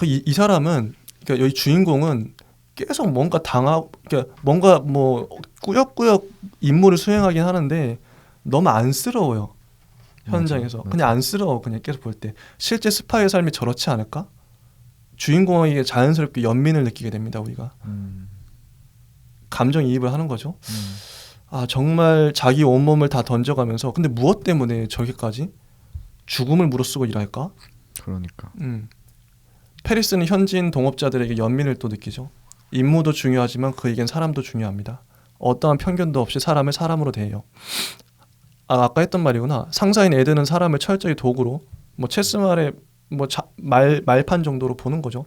[SPEAKER 1] 이 사람은 그러니까 여기 주인공은 계속 뭔가 그러니까 뭔가 뭐 꾸역꾸역 임무를 수행하긴 하는데 너무 안쓰러워요. 현장에서
[SPEAKER 3] 맞아.
[SPEAKER 1] 그냥 안쓰러워. 그냥 계속 볼 때 실제 스파이의 삶이 저렇지 않을까? 주인공에게 자연스럽게 연민을 느끼게 됩니다. 우리가 감정이입을 하는 거죠. 아 정말 자기 온몸을 다 던져가면서 근데 무엇 때문에 저기까지 죽음을 무릅쓰고 일할까?
[SPEAKER 3] 그러니까.
[SPEAKER 1] 페리스는 현지인 동업자들에게 연민을 또 느끼죠. 임무도 중요하지만 그에겐 사람도 중요합니다. 어떠한 편견도 없이 사람을 사람으로 대해요. 아까 했던 말이구나. 상사인 에드는 사람을 철저히 도구로 뭐 체스말에 뭐 말판 정도로 보는 거죠.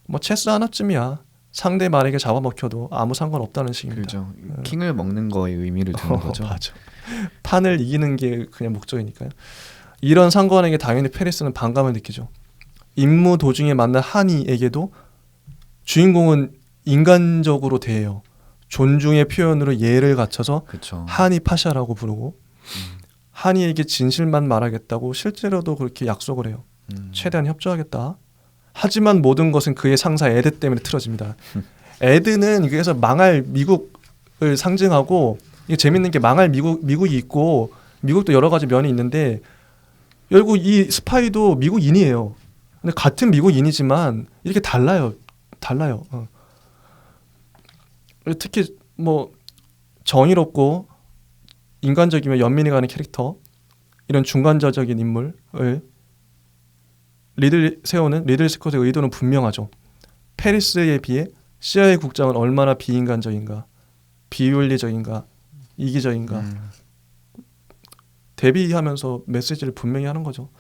[SPEAKER 1] 뭐 체스 하나쯤이야. 상대 말에게 잡아먹혀도 아무 상관없다는 식입니다.
[SPEAKER 3] 그렇죠. 킹을 먹는 거에 의미를 두는 거죠.
[SPEAKER 1] 맞아. 판을 이기는 게 그냥 목적이니까요. 이런 상관에게 당연히 페리스는 반감을 느끼죠. 임무 도중에 만난 하니에게도 주인공은 인간적으로 대해요. 존중의 표현으로 예를 갖춰서
[SPEAKER 3] 그쵸.
[SPEAKER 1] 하니 파샤라고 부르고 하니에게 진실만 말하겠다고 실제로도 그렇게 약속을 해요. 최대한 협조하겠다. 하지만 모든 것은 그의 상사 에드 때문에 틀어집니다. 에드는 그래서 망할 미국을 상징하고 이게 재밌는 게 망할 미국이 있고 미국도 여러 가지 면이 있는데 결국 이 스파이도 미국인이에요. 근데 같은 미국인이지만 이렇게 달라요. 특히 뭐 정의롭고 인간적이며 연민이 가는 캐릭터 이런 중간자적인 인물을 리들리 스콧의 의도는 분명하죠. 페리스에 비해 CIA 국장은 얼마나 비인간적인가, 비윤리적인가, 이기적인가 대비하면서 메시지를 분명히 하는 거죠.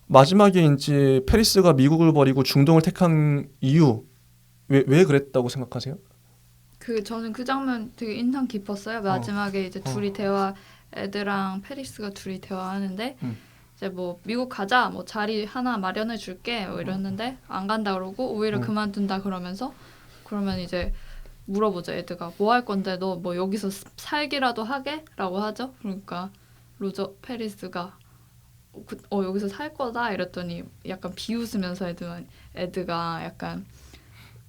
[SPEAKER 1] 마지막에 이제 페리스가 미국을 버리고 중동을 택한 이유 왜 그랬다고 생각하세요?
[SPEAKER 2] 저는 그 장면 되게 인상 깊었어요. 마지막에 이제 둘이 에드랑 페리스가 둘이 대화하는데 이제 뭐 미국 가자, 뭐 자리 하나 마련해 줄게 뭐 이랬는데 안 간다 그러고 오히려 그만둔다 그러면 이제 물어보죠. 에드가 뭐 할 건데 너 뭐 여기서 살기라도 하게? 라고 하죠. 그러니까 페리스가 여기서 살 거다 이랬더니 약간 비웃으면서 에드가 약간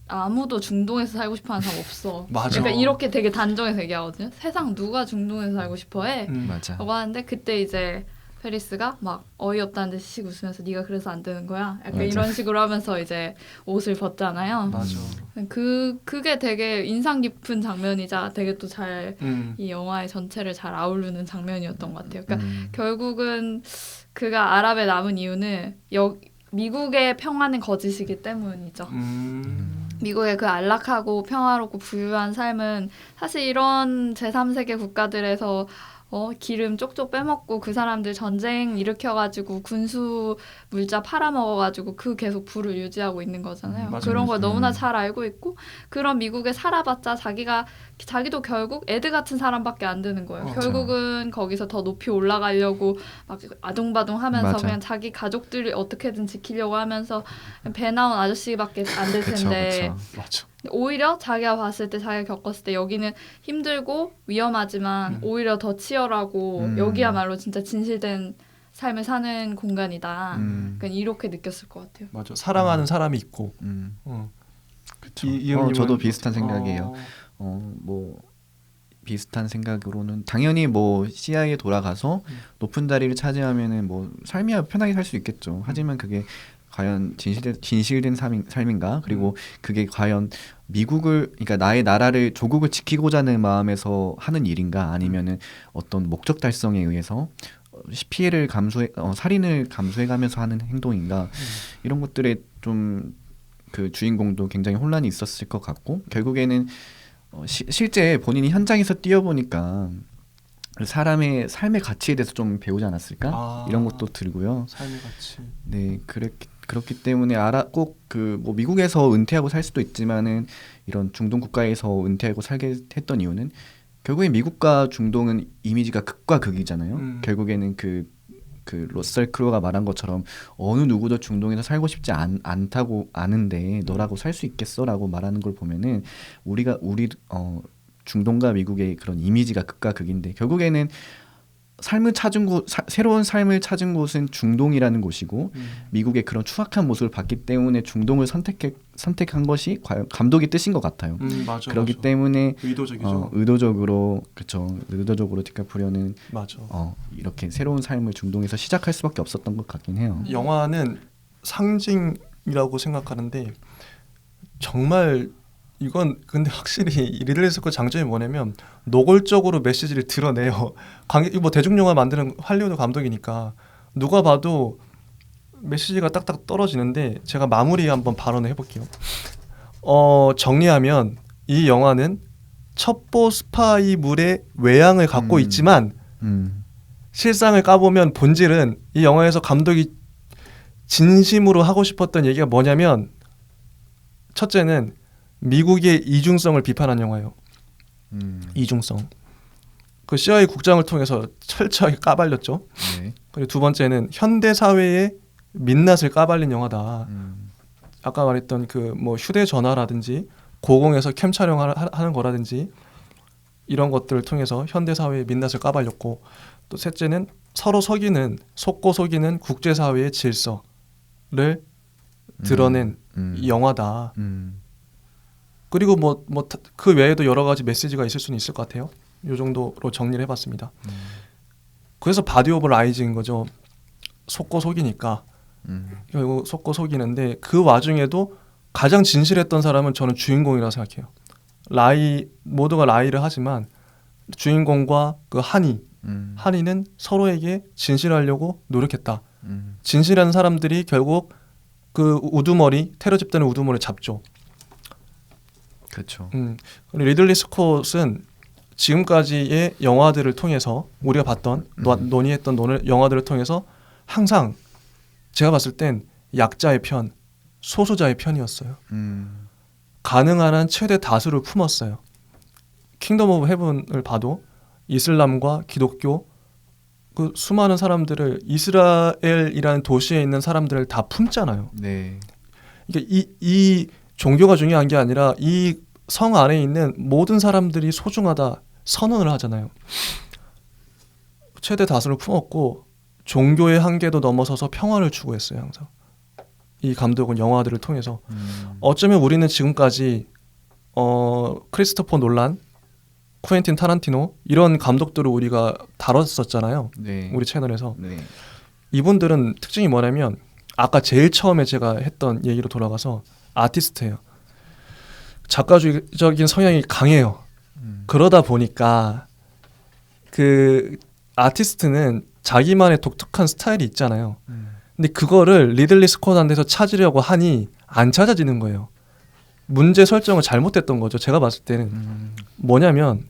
[SPEAKER 2] 아무도 중동에서 살고 싶어하는 사람 없어.
[SPEAKER 1] 맞아.
[SPEAKER 2] 그러니까 이렇게 되게 단정해서 얘기하거든요. 세상 누가 중동에서 살고 싶어해?
[SPEAKER 3] 맞아.
[SPEAKER 2] 라고 하는데 그때 이제 페리스가 막 어이없다는 듯이 씩 웃으면서 네가 그래서 안 되는 거야? 약간
[SPEAKER 3] 맞아.
[SPEAKER 2] 이런 식으로 하면서 이제 옷을 벗잖아요.
[SPEAKER 1] 맞아.
[SPEAKER 2] 그게 되게 인상 깊은 장면이자 되게 또 잘 이 영화의 전체를 잘 아우르는 장면이었던 것 같아요. 그러니까 결국은 그가 아랍에 남은 이유는 미국의 평화는 거짓이기 때문이죠. 미국의 그 안락하고 평화롭고 부유한 삶은 사실 이런 제3세계 국가들에서 기름 쪽쪽 빼먹고 그 사람들 전쟁 일으켜가지고 군수 물자 팔아먹어가지고 그 계속 부를 유지하고 있는 거잖아요.
[SPEAKER 1] 맞아요.
[SPEAKER 2] 그런 걸 너무나 잘 알고 있고 그런 미국에 살아봤자 자기도 결국 애드 같은 사람밖에 안 되는 거예요. 결국은 거기서 더 높이 올라가려고 막 아둥바둥하면서
[SPEAKER 3] 맞아.
[SPEAKER 2] 그냥 자기 가족들을 어떻게든 지키려고 하면서 배 나온 아저씨밖에 안 될 텐데
[SPEAKER 1] 맞아.
[SPEAKER 2] 오히려 자기가 봤을 때 자기가 겪었을 때 여기는 힘들고 위험하지만 오히려 더 치열하고 여기야말로 진짜 진실된 삶을 사는 공간이다. 그러니까 이렇게 느꼈을 것 같아요.
[SPEAKER 1] 맞아. 사랑하는 사람이 있고.
[SPEAKER 3] 그쵸.
[SPEAKER 1] 이 의원님은
[SPEAKER 3] 저도 비슷한 생각이에요. 뭐 비슷한 생각으로는 당연히 뭐 CI에 돌아가서 높은 자리를 차지하면은 뭐 삶이 편하게 살 수 있겠죠. 하지만 그게 과연 진실된 삶인가? 그리고 그게 과연 미국을, 그러니까 나의 나라를, 조국을 지키고자 하는 마음에서 하는 일인가? 아니면은 어떤 목적 달성에 의해서 피해를 살인을 감수해가면서 하는 행동인가? 이런 것들에 좀 그 주인공도 굉장히 혼란이 있었을 것 같고, 결국에는 실제 본인이 현장에서 뛰어보니까 사람의 삶의 가치에 대해서 좀 배우지 않았을까? 이런 것도 들고요.
[SPEAKER 1] 삶의 가치.
[SPEAKER 3] 네, 그렇기 때문에 꼭 그 뭐 미국에서 은퇴하고 살 수도 있지만은 이런 중동 국가에서 은퇴하고 살게 했던 이유는 결국에 미국과 중동은 이미지가 극과 극이잖아요. 결국에는 그 러셀 크로우가 말한 것처럼 어느 누구도 중동에서 살고 싶지 않다고 아는데 너라고 살 수 있겠어라고 말하는 걸 보면은 우리 중동과 미국의 그런 이미지가 극과 극인데 결국에는 새로운 삶을 찾은 곳은 중동이라는 곳이고 미국의 그런 추악한 모습을 봤기 때문에 중동을 선택한 것이 과연 감독의 뜻인 것 같아요.
[SPEAKER 1] 맞아,
[SPEAKER 3] 그렇기
[SPEAKER 1] 맞아.
[SPEAKER 3] 때문에
[SPEAKER 1] 의도적이죠.
[SPEAKER 3] 의도적으로 디카프리오는
[SPEAKER 1] 맞아.
[SPEAKER 3] 이렇게 새로운 삶을 중동에서 시작할 수밖에 없었던 것 같긴 해요.
[SPEAKER 1] 영화는 상징이라고 생각하는데 정말 이건 근데 확실히 리들리 스콧 장점이 뭐냐면 노골적으로 메시지를 드러내요. 뭐 대중 영화 만드는 할리우드 감독이니까 누가 봐도 메시지가 딱딱 떨어지는데 제가 마무리 한번 발언을 해볼게요. 정리하면 이 영화는 첩보 스파이물의 외양을 갖고 있지만 실상을 까보면 본질은 이 영화에서 감독이 진심으로 하고 싶었던 얘기가 뭐냐면 첫째는 미국의 이중성을 비판한 영화예요. 이중성. 그 CIA 국장을 통해서 철저하게 까발렸죠.
[SPEAKER 3] 네.
[SPEAKER 1] 그리고 두 번째는 현대 사회의 민낯을 까발린 영화다. 아까 말했던 그 뭐 휴대전화라든지 고공에서 캠 촬영하는 거라든지 이런 것들을 통해서 현대 사회의 민낯을 까발렸고 또 셋째는 서로 속고 속이는 국제사회의 질서를 드러낸 영화다. 그리고 뭐 그 외에도 여러 가지 메시지가 있을 수는 있을 것 같아요. 이 정도로 정리를 해봤습니다. 그래서 바디 오브 라이즈인 거죠. 속고 속이니까 결국 속고 속이는데 그 와중에도 가장 진실했던 사람은 저는 주인공이라고 생각해요. 모두가 라이를 하지만 주인공과 그 한이는 서로에게 진실하려고 노력했다. 진실한 사람들이 결국 그 테러 집단의 우두머리 잡죠.
[SPEAKER 3] 그렇죠.
[SPEAKER 1] 리들리 스콧은 지금까지의 영화들을 통해서 우리가 봤던 논의했던 영화들을 통해서 항상 제가 봤을 땐 약자의 편, 소수자의 편이었어요. 가능한 한 최대 다수를 품었어요. 킹덤 오브 헤븐을 봐도 이슬람과 기독교 그 수많은 사람들을 이스라엘이라는 도시에 있는 사람들을 다 품잖아요.
[SPEAKER 3] 네.
[SPEAKER 1] 그러니까 이 종교가 중요한 게 아니라 이 성 안에 있는 모든 사람들이 소중하다 선언을 하잖아요. 최대 다수를 품었고 종교의 한계도 넘어서서 평화를 추구했어요. 항상 이 감독은 영화들을 통해서 어쩌면 우리는 지금까지 크리스토퍼 놀란, 쿠엔틴 타란티노 이런 감독들을 우리가 다뤘었잖아요.
[SPEAKER 3] 네.
[SPEAKER 1] 우리 채널에서.
[SPEAKER 3] 네.
[SPEAKER 1] 이분들은 특징이 뭐냐면 아까 제일 처음에 제가 했던 얘기로 돌아가서 아티스트예요. 작가적인 성향이 강해요. 그러다 보니까 그 아티스트는 자기만의 독특한 스타일이 있잖아요. 근데 그거를 리들리 스콧한테서 찾으려고 하니 안 찾아지는 거예요. 문제 설정을 잘못했던 거죠. 제가 봤을 때는 뭐냐면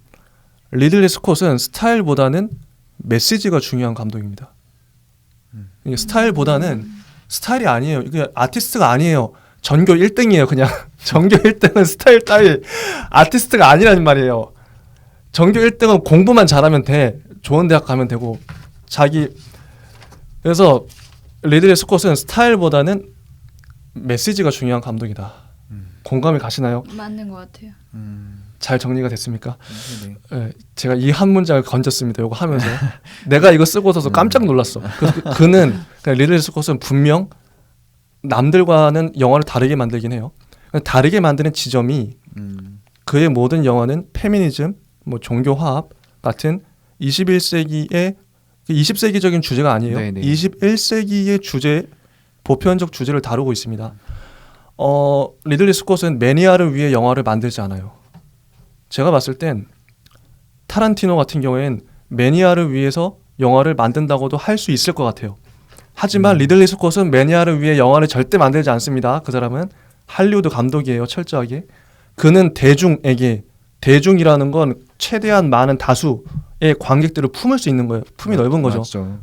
[SPEAKER 1] 리들리 스콧은 스타일보다는 메시지가 중요한 감독입니다. 이게 스타일보다는 스타일이 아니에요. 이게 아티스트가 아니에요. 전교 1등이에요. 그냥 전교 1등은 스타일 따위 아티스트가 아니라는 말이에요. 전교 1등은 공부만 잘하면 돼. 좋은 대학 가면 되고 그래서 리들리 스콧은 스타일보다는 메시지가 중요한 감독이다. 공감이 가시나요?
[SPEAKER 2] 맞는 것 같아요.
[SPEAKER 1] 잘 정리가 됐습니까?
[SPEAKER 3] 네.
[SPEAKER 1] 네, 제가 이 한 문장을 건졌습니다. 이거 하면서 내가 이거 쓰고서도 깜짝 놀랐어. 그는 리들리 스콧은 분명 남들과는 영화를 다르게 만들긴 해요. 다르게 만드는 지점이 그의 모든 영화는 페미니즘, 뭐 종교 화합 같은 21세기의 20세기적인 주제가 아니에요.
[SPEAKER 3] 네네.
[SPEAKER 1] 21세기의 주제, 보편적 주제를 다루고 있습니다. 리들리 스콧은 매니아를 위해 영화를 만들지 않아요. 제가 봤을 땐 타란티노 같은 경우엔 매니아를 위해서 영화를 만든다고도 할 수 있을 것 같아요. 하지만 리들리 스콧은 매니아를 위해 영화를 절대 만들지 않습니다. 그 사람은 할리우드 감독이에요. 철저하게. 그는 대중이라는 건 최대한 많은 다수의 관객들을 품을 수 있는 거예요. 품이 넓은 거죠.
[SPEAKER 3] 맞죠.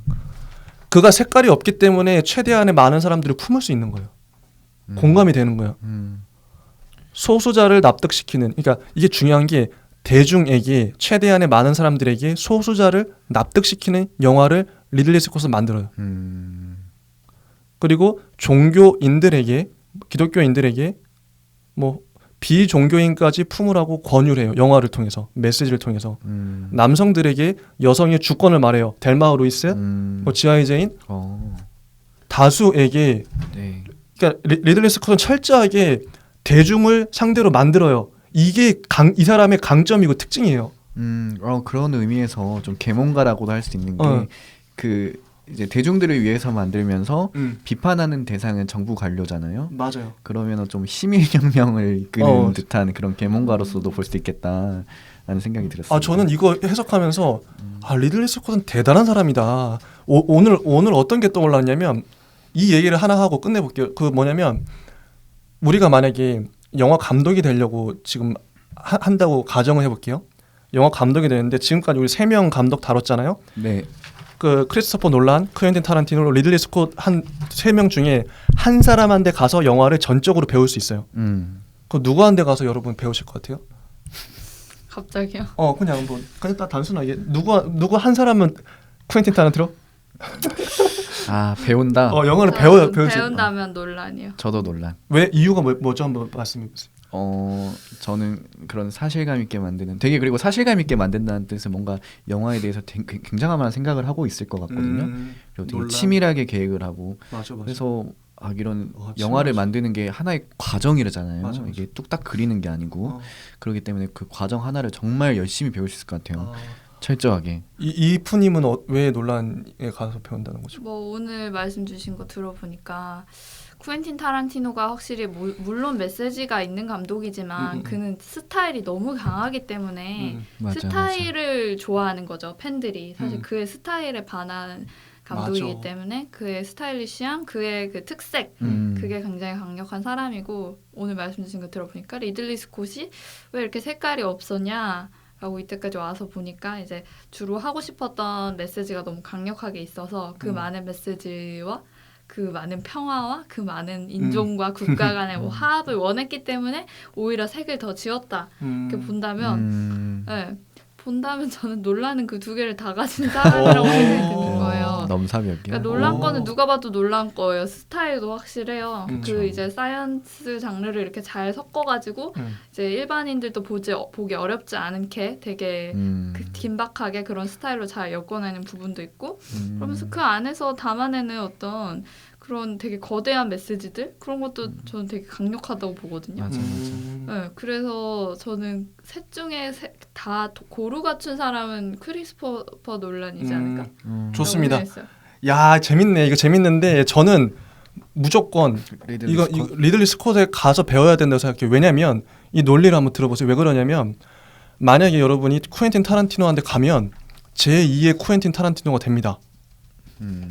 [SPEAKER 1] 그가 색깔이 없기 때문에 최대한의 많은 사람들을 품을 수 있는 거예요. 공감이 되는 거예요. 소수자를 납득시키는, 그러니까 이게 중요한 게 대중에게, 최대한의 많은 사람들에게 소수자를 납득시키는 영화를 리들리 스콧은 만들어요. 그리고 종교인들에게, 기독교인들에게 뭐 비종교인까지 품으라고 권유를 해요. 영화를 통해서, 메시지를 통해서. 남성들에게 여성의 주권을 말해요. 델마 루이스, 뭐 지하이 제인, 다수에게.
[SPEAKER 3] 네.
[SPEAKER 1] 그러니까 리들리 스콧은 철저하게 대중을 상대로 만들어요. 이게 이 사람의 강점이고 특징이에요.
[SPEAKER 3] 그런 의미에서 좀 계몽가라고도 할 수 있는 게 그 이제 대중들을 위해서 만들면서 비판하는 대상은 정부 관료잖아요.
[SPEAKER 1] 맞아요.
[SPEAKER 3] 그러면은 좀 시민혁명을 이끄는 듯한 그런 계몽가로서도 볼 수 있겠다라는 생각이 들었어요.
[SPEAKER 1] 저는 이거 해석하면서 리들리 스콧은 대단한 사람이다. 오늘 어떤 게 떠올랐냐면 이 얘기를 하나 하고 끝내볼게요. 그 뭐냐면 우리가 만약에 영화 감독이 되려고 지금 한다고 가정을 해볼게요. 영화 감독이 되는데 지금까지 우리 3명 감독 다뤘잖아요.
[SPEAKER 3] 네.
[SPEAKER 1] 그 크리스토퍼 놀란, 퀸틴 타란티노, 리들리 스콧 한 3명 중에 한 사람한테 가서 영화를 전적으로 배울 수 있어요. 그 누구한테 가서 여러분 배우실 것 같아요?
[SPEAKER 2] 갑자기요?
[SPEAKER 1] 그냥 그냥 단순하게 누구 한 사람은 퀸틴 타란티노?
[SPEAKER 3] 배운다.
[SPEAKER 1] 영화를
[SPEAKER 2] 배운다면 논란이요.
[SPEAKER 3] 저도 논란.
[SPEAKER 1] 왜 이유가 뭐죠? 한번 말씀해 보세요.
[SPEAKER 3] 저는 그런 사실감 있게 만드는, 되게 그리고 사실감 있게 만든다는 뜻은 뭔가 영화에 대해서 굉장한 생각을 하고 있을 것 같거든요. 그리고 되게 치밀하게 계획을 하고.
[SPEAKER 1] 맞아.
[SPEAKER 3] 그래서 이런 영화를 만드는 게 하나의 과정이잖아요.
[SPEAKER 1] 맞아.
[SPEAKER 3] 이게 뚝딱 그리는 게 아니고. 그렇기 때문에 그 과정 하나를 정말 열심히 배울 수 있을 것 같아요. 철저하게.
[SPEAKER 1] 이 푸님은 왜 논란에 가서 배운다는 거죠?
[SPEAKER 2] 뭐 오늘 말씀 주신 거 들어보니까 쿠엔틴 타란티노가 확실히 물론 메시지가 있는 감독이지만 그는 스타일이 너무 강하기 때문에 스타일을 좋아하는 거죠. 팬들이 사실 그의 스타일에 반한 감독이기 때문에 그의 스타일리시함, 그의 그 특색 그게 굉장히 강력한 사람이고, 오늘 말씀 주신 거 들어보니까 리들리 스콧이 왜 이렇게 색깔이 없었냐 라고 이때까지 와서 보니까 이제 주로 하고 싶었던 메시지가 너무 강력하게 있어서 그 많은 메시지와 그 많은 평화와 그 많은 인종과 국가 간의 화합을 원했기 때문에 오히려 색을 더 지었다. 이렇게 본다면 저는 놀라는 그 두 개를 다 가진 사람이라고 생각이 드는 거예요.
[SPEAKER 3] 넘사벽이야.
[SPEAKER 2] 그러니까 놀란 거는 누가 봐도 놀란 거예요. 스타일도 확실해요. 그 이제 사이언스 장르를 이렇게 잘 섞어가지고 이제 일반인들도 보기 어렵지 않게 되게 긴박하게 그런 스타일로 잘 엮어내는 부분도 있고, 그러면서 그 안에서 담아내는 어떤 그런 되게 거대한 메시지들, 그런 것도 저는 되게 강력하다고 보거든요.
[SPEAKER 3] 맞아.
[SPEAKER 2] 네, 그래서 저는 셋 중에 다 고루 갖춘 사람은 크리스토퍼 놀란이지 않을까?
[SPEAKER 1] 좋습니다. 야, 재밌네. 이거 재밌는데 저는 무조건 리들리 스콧에 가서 배워야 된다고 생각해요. 왜냐면 이 논리를 한번 들어보세요. 왜 그러냐면 만약에 여러분이 쿠엔틴 타란티노한테 가면 제2의 쿠엔틴 타란티노가 됩니다.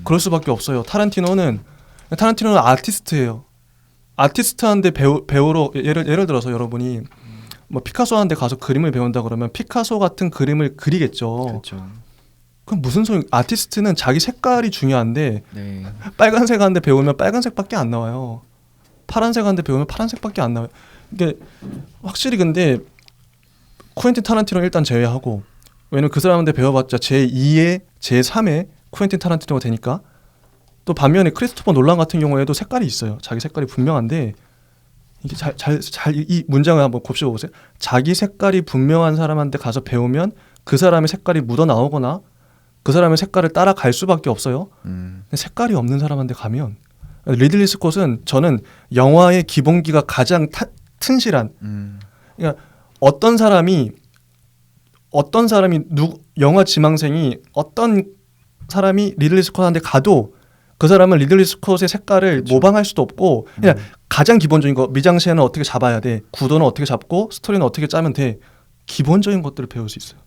[SPEAKER 1] 그럴 수밖에 없어요. 타란티노는 아티스트예요. 아티스트한테 배우러 예를 들어서 여러분이 뭐 피카소한테 가서 그림을 배운다 그러면 피카소 같은 그림을 그리겠죠.
[SPEAKER 3] 그렇죠.
[SPEAKER 1] 그럼 무슨 소리? 아티스트는 자기 색깔이 중요한데
[SPEAKER 3] 네.
[SPEAKER 1] 빨간색한테 배우면 빨간색밖에 안 나와요. 파란색한테 배우면 파란색밖에 안 나와요. 이게 확실히 근데 쿠엔틴 타란티노 일단 제외하고, 왜냐면 그 사람한테 배워봤자 제2의 제3의 쿠엔틴 타란티노가 되니까. 또 반면에 크리스토퍼 놀란 같은 경우에도 색깔이 있어요. 자기 색깔이 분명한데 이게 이 문장을 한번 곱씹어 보세요. 자기 색깔이 분명한 사람한테 가서 배우면 그 사람의 색깔이 묻어 나오거나 그 사람의 색깔을 따라갈 수밖에 없어요. 근데 색깔이 없는 사람한테 가면, 리들리 스콧은 저는 영화의 기본기가 가장 튼실한, 그러니까 어떤 사람이 영화 지망생이 어떤 사람이 리들리 스콧한테 가도 그 사람은 리들리 스콧의 색깔을
[SPEAKER 3] 그쵸.
[SPEAKER 1] 모방할 수도 없고 그냥 가장 기본적인 거 미장센은 어떻게 잡아야 돼, 구도는 어떻게 잡고 스토리는 어떻게 짜면 돼, 기본적인 것들을 배울 수 있어요.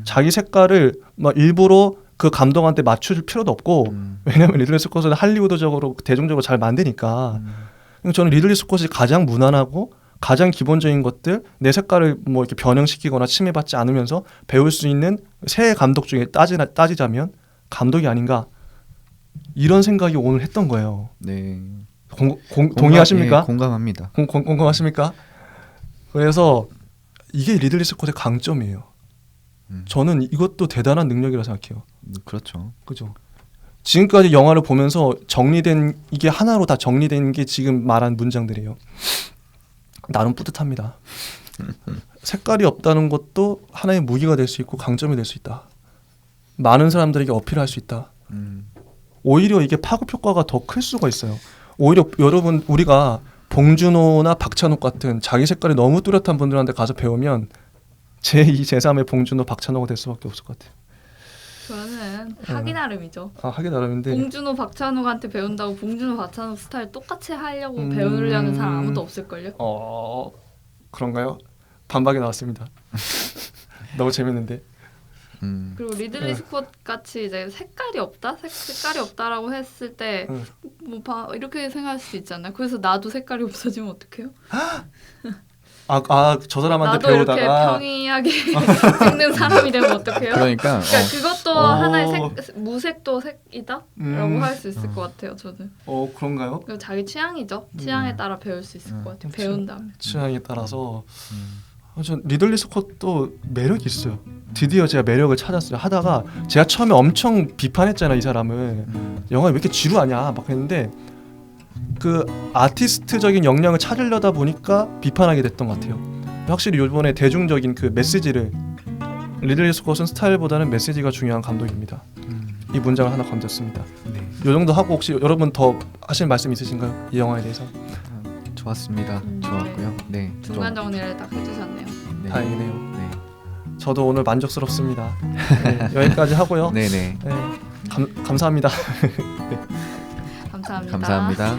[SPEAKER 1] 자기 색깔을 막 일부러 그 감독한테 맞출 필요도 없고 왜냐면 리들리 스콧은 할리우드적으로 대중적으로 잘 만드니까. 저는 리들리 스콧이 가장 무난하고 가장 기본적인 것들 내 색깔을 뭐 이렇게 변형시키거나 침해받지 않으면서 배울 수 있는 새 감독 중에 따지자면 감독이 아닌가 이런 생각이 오늘 했던 거예요.
[SPEAKER 3] 네.
[SPEAKER 1] 동의하십니까?
[SPEAKER 3] 예, 공감합니다.
[SPEAKER 1] 공감하십니까? 그래서 이게 리들리 스콧의 강점이에요. 저는 이것도 대단한 능력이라 생각해요.
[SPEAKER 3] 그렇죠.
[SPEAKER 1] 그죠? 지금까지 영화를 보면서 정리된 이게 하나로 다 정리된 게 지금 말한 문장들이에요. 나름 뿌듯합니다. 색깔이 없다는 것도 하나의 무기가 될 수 있고 강점이 될 수 있다. 많은 사람들에게 어필할 수 있다. 오히려 이게 파급 효과가 더 클 수가 있어요. 오히려 여러분 우리가 봉준호나 박찬욱 같은 자기 색깔이 너무 뚜렷한 분들한테 가서 배우면 제2, 제3의 봉준호, 박찬호가 될 수밖에 없을 것 같아요.
[SPEAKER 2] 저는 하기 나름이죠.
[SPEAKER 1] 하기 나름인데
[SPEAKER 2] 봉준호 박찬욱한테 배운다고 봉준호 박찬욱 스타일 똑같이 하려고 배우려는 사람 아무도 없을걸요?
[SPEAKER 1] 그런가요? 반박이 나왔습니다. 너무 재밌는데.
[SPEAKER 2] 그리고 리들리 스콧 같이 이제 색깔이 없다? 색깔이 없다라고 했을 때 뭐 이렇게 생각할 수도 있잖아요. 그래서 나도 색깔이 없어지면 어떡해요?
[SPEAKER 1] 저 사람한테
[SPEAKER 2] 나도
[SPEAKER 1] 배우다가
[SPEAKER 2] 이렇게 평이하게 찍는 사람이 되면 어떡해요?
[SPEAKER 3] 그러니까
[SPEAKER 2] 그것도 하나의 무색도 색이다? 라고 할 수 있을 것 같아요. 저는.
[SPEAKER 1] 그런가요?
[SPEAKER 2] 그리고 자기 취향이죠. 취향에 따라 배울 수 있을 것 같아요. 배운다면.
[SPEAKER 1] 취향에 따라서 전 리들리 스콧도 매력이 있어요. 드디어 제가 매력을 찾았어요. 하다가 제가 처음에 엄청 비판했잖아요. 이 사람을. 영화 왜 이렇게 지루하냐 막 했는데 그 아티스트적인 역량을 찾으려다 보니까 비판하게 됐던 것 같아요. 확실히 이번에 대중적인 그 메시지를 리들리 스콧은 스타일보다는 메시지가 중요한 감독입니다. 이 문장을 하나 건졌습니다.
[SPEAKER 3] 네.
[SPEAKER 1] 이 정도 하고 혹시 여러분 더 하실 말씀 있으신가요? 이 영화에 대해서?
[SPEAKER 3] 좋았습니다. 좋았고요. 네.
[SPEAKER 2] 중간 정리를 딱 해주셨네요.
[SPEAKER 3] 네.
[SPEAKER 1] 다행이네요.
[SPEAKER 3] 네.
[SPEAKER 1] 저도 오늘 만족스럽습니다. 네, 여기까지 하고요.
[SPEAKER 3] 네네.
[SPEAKER 1] 네, 감사합니다.
[SPEAKER 2] 감사합니다.
[SPEAKER 3] 감사합니다.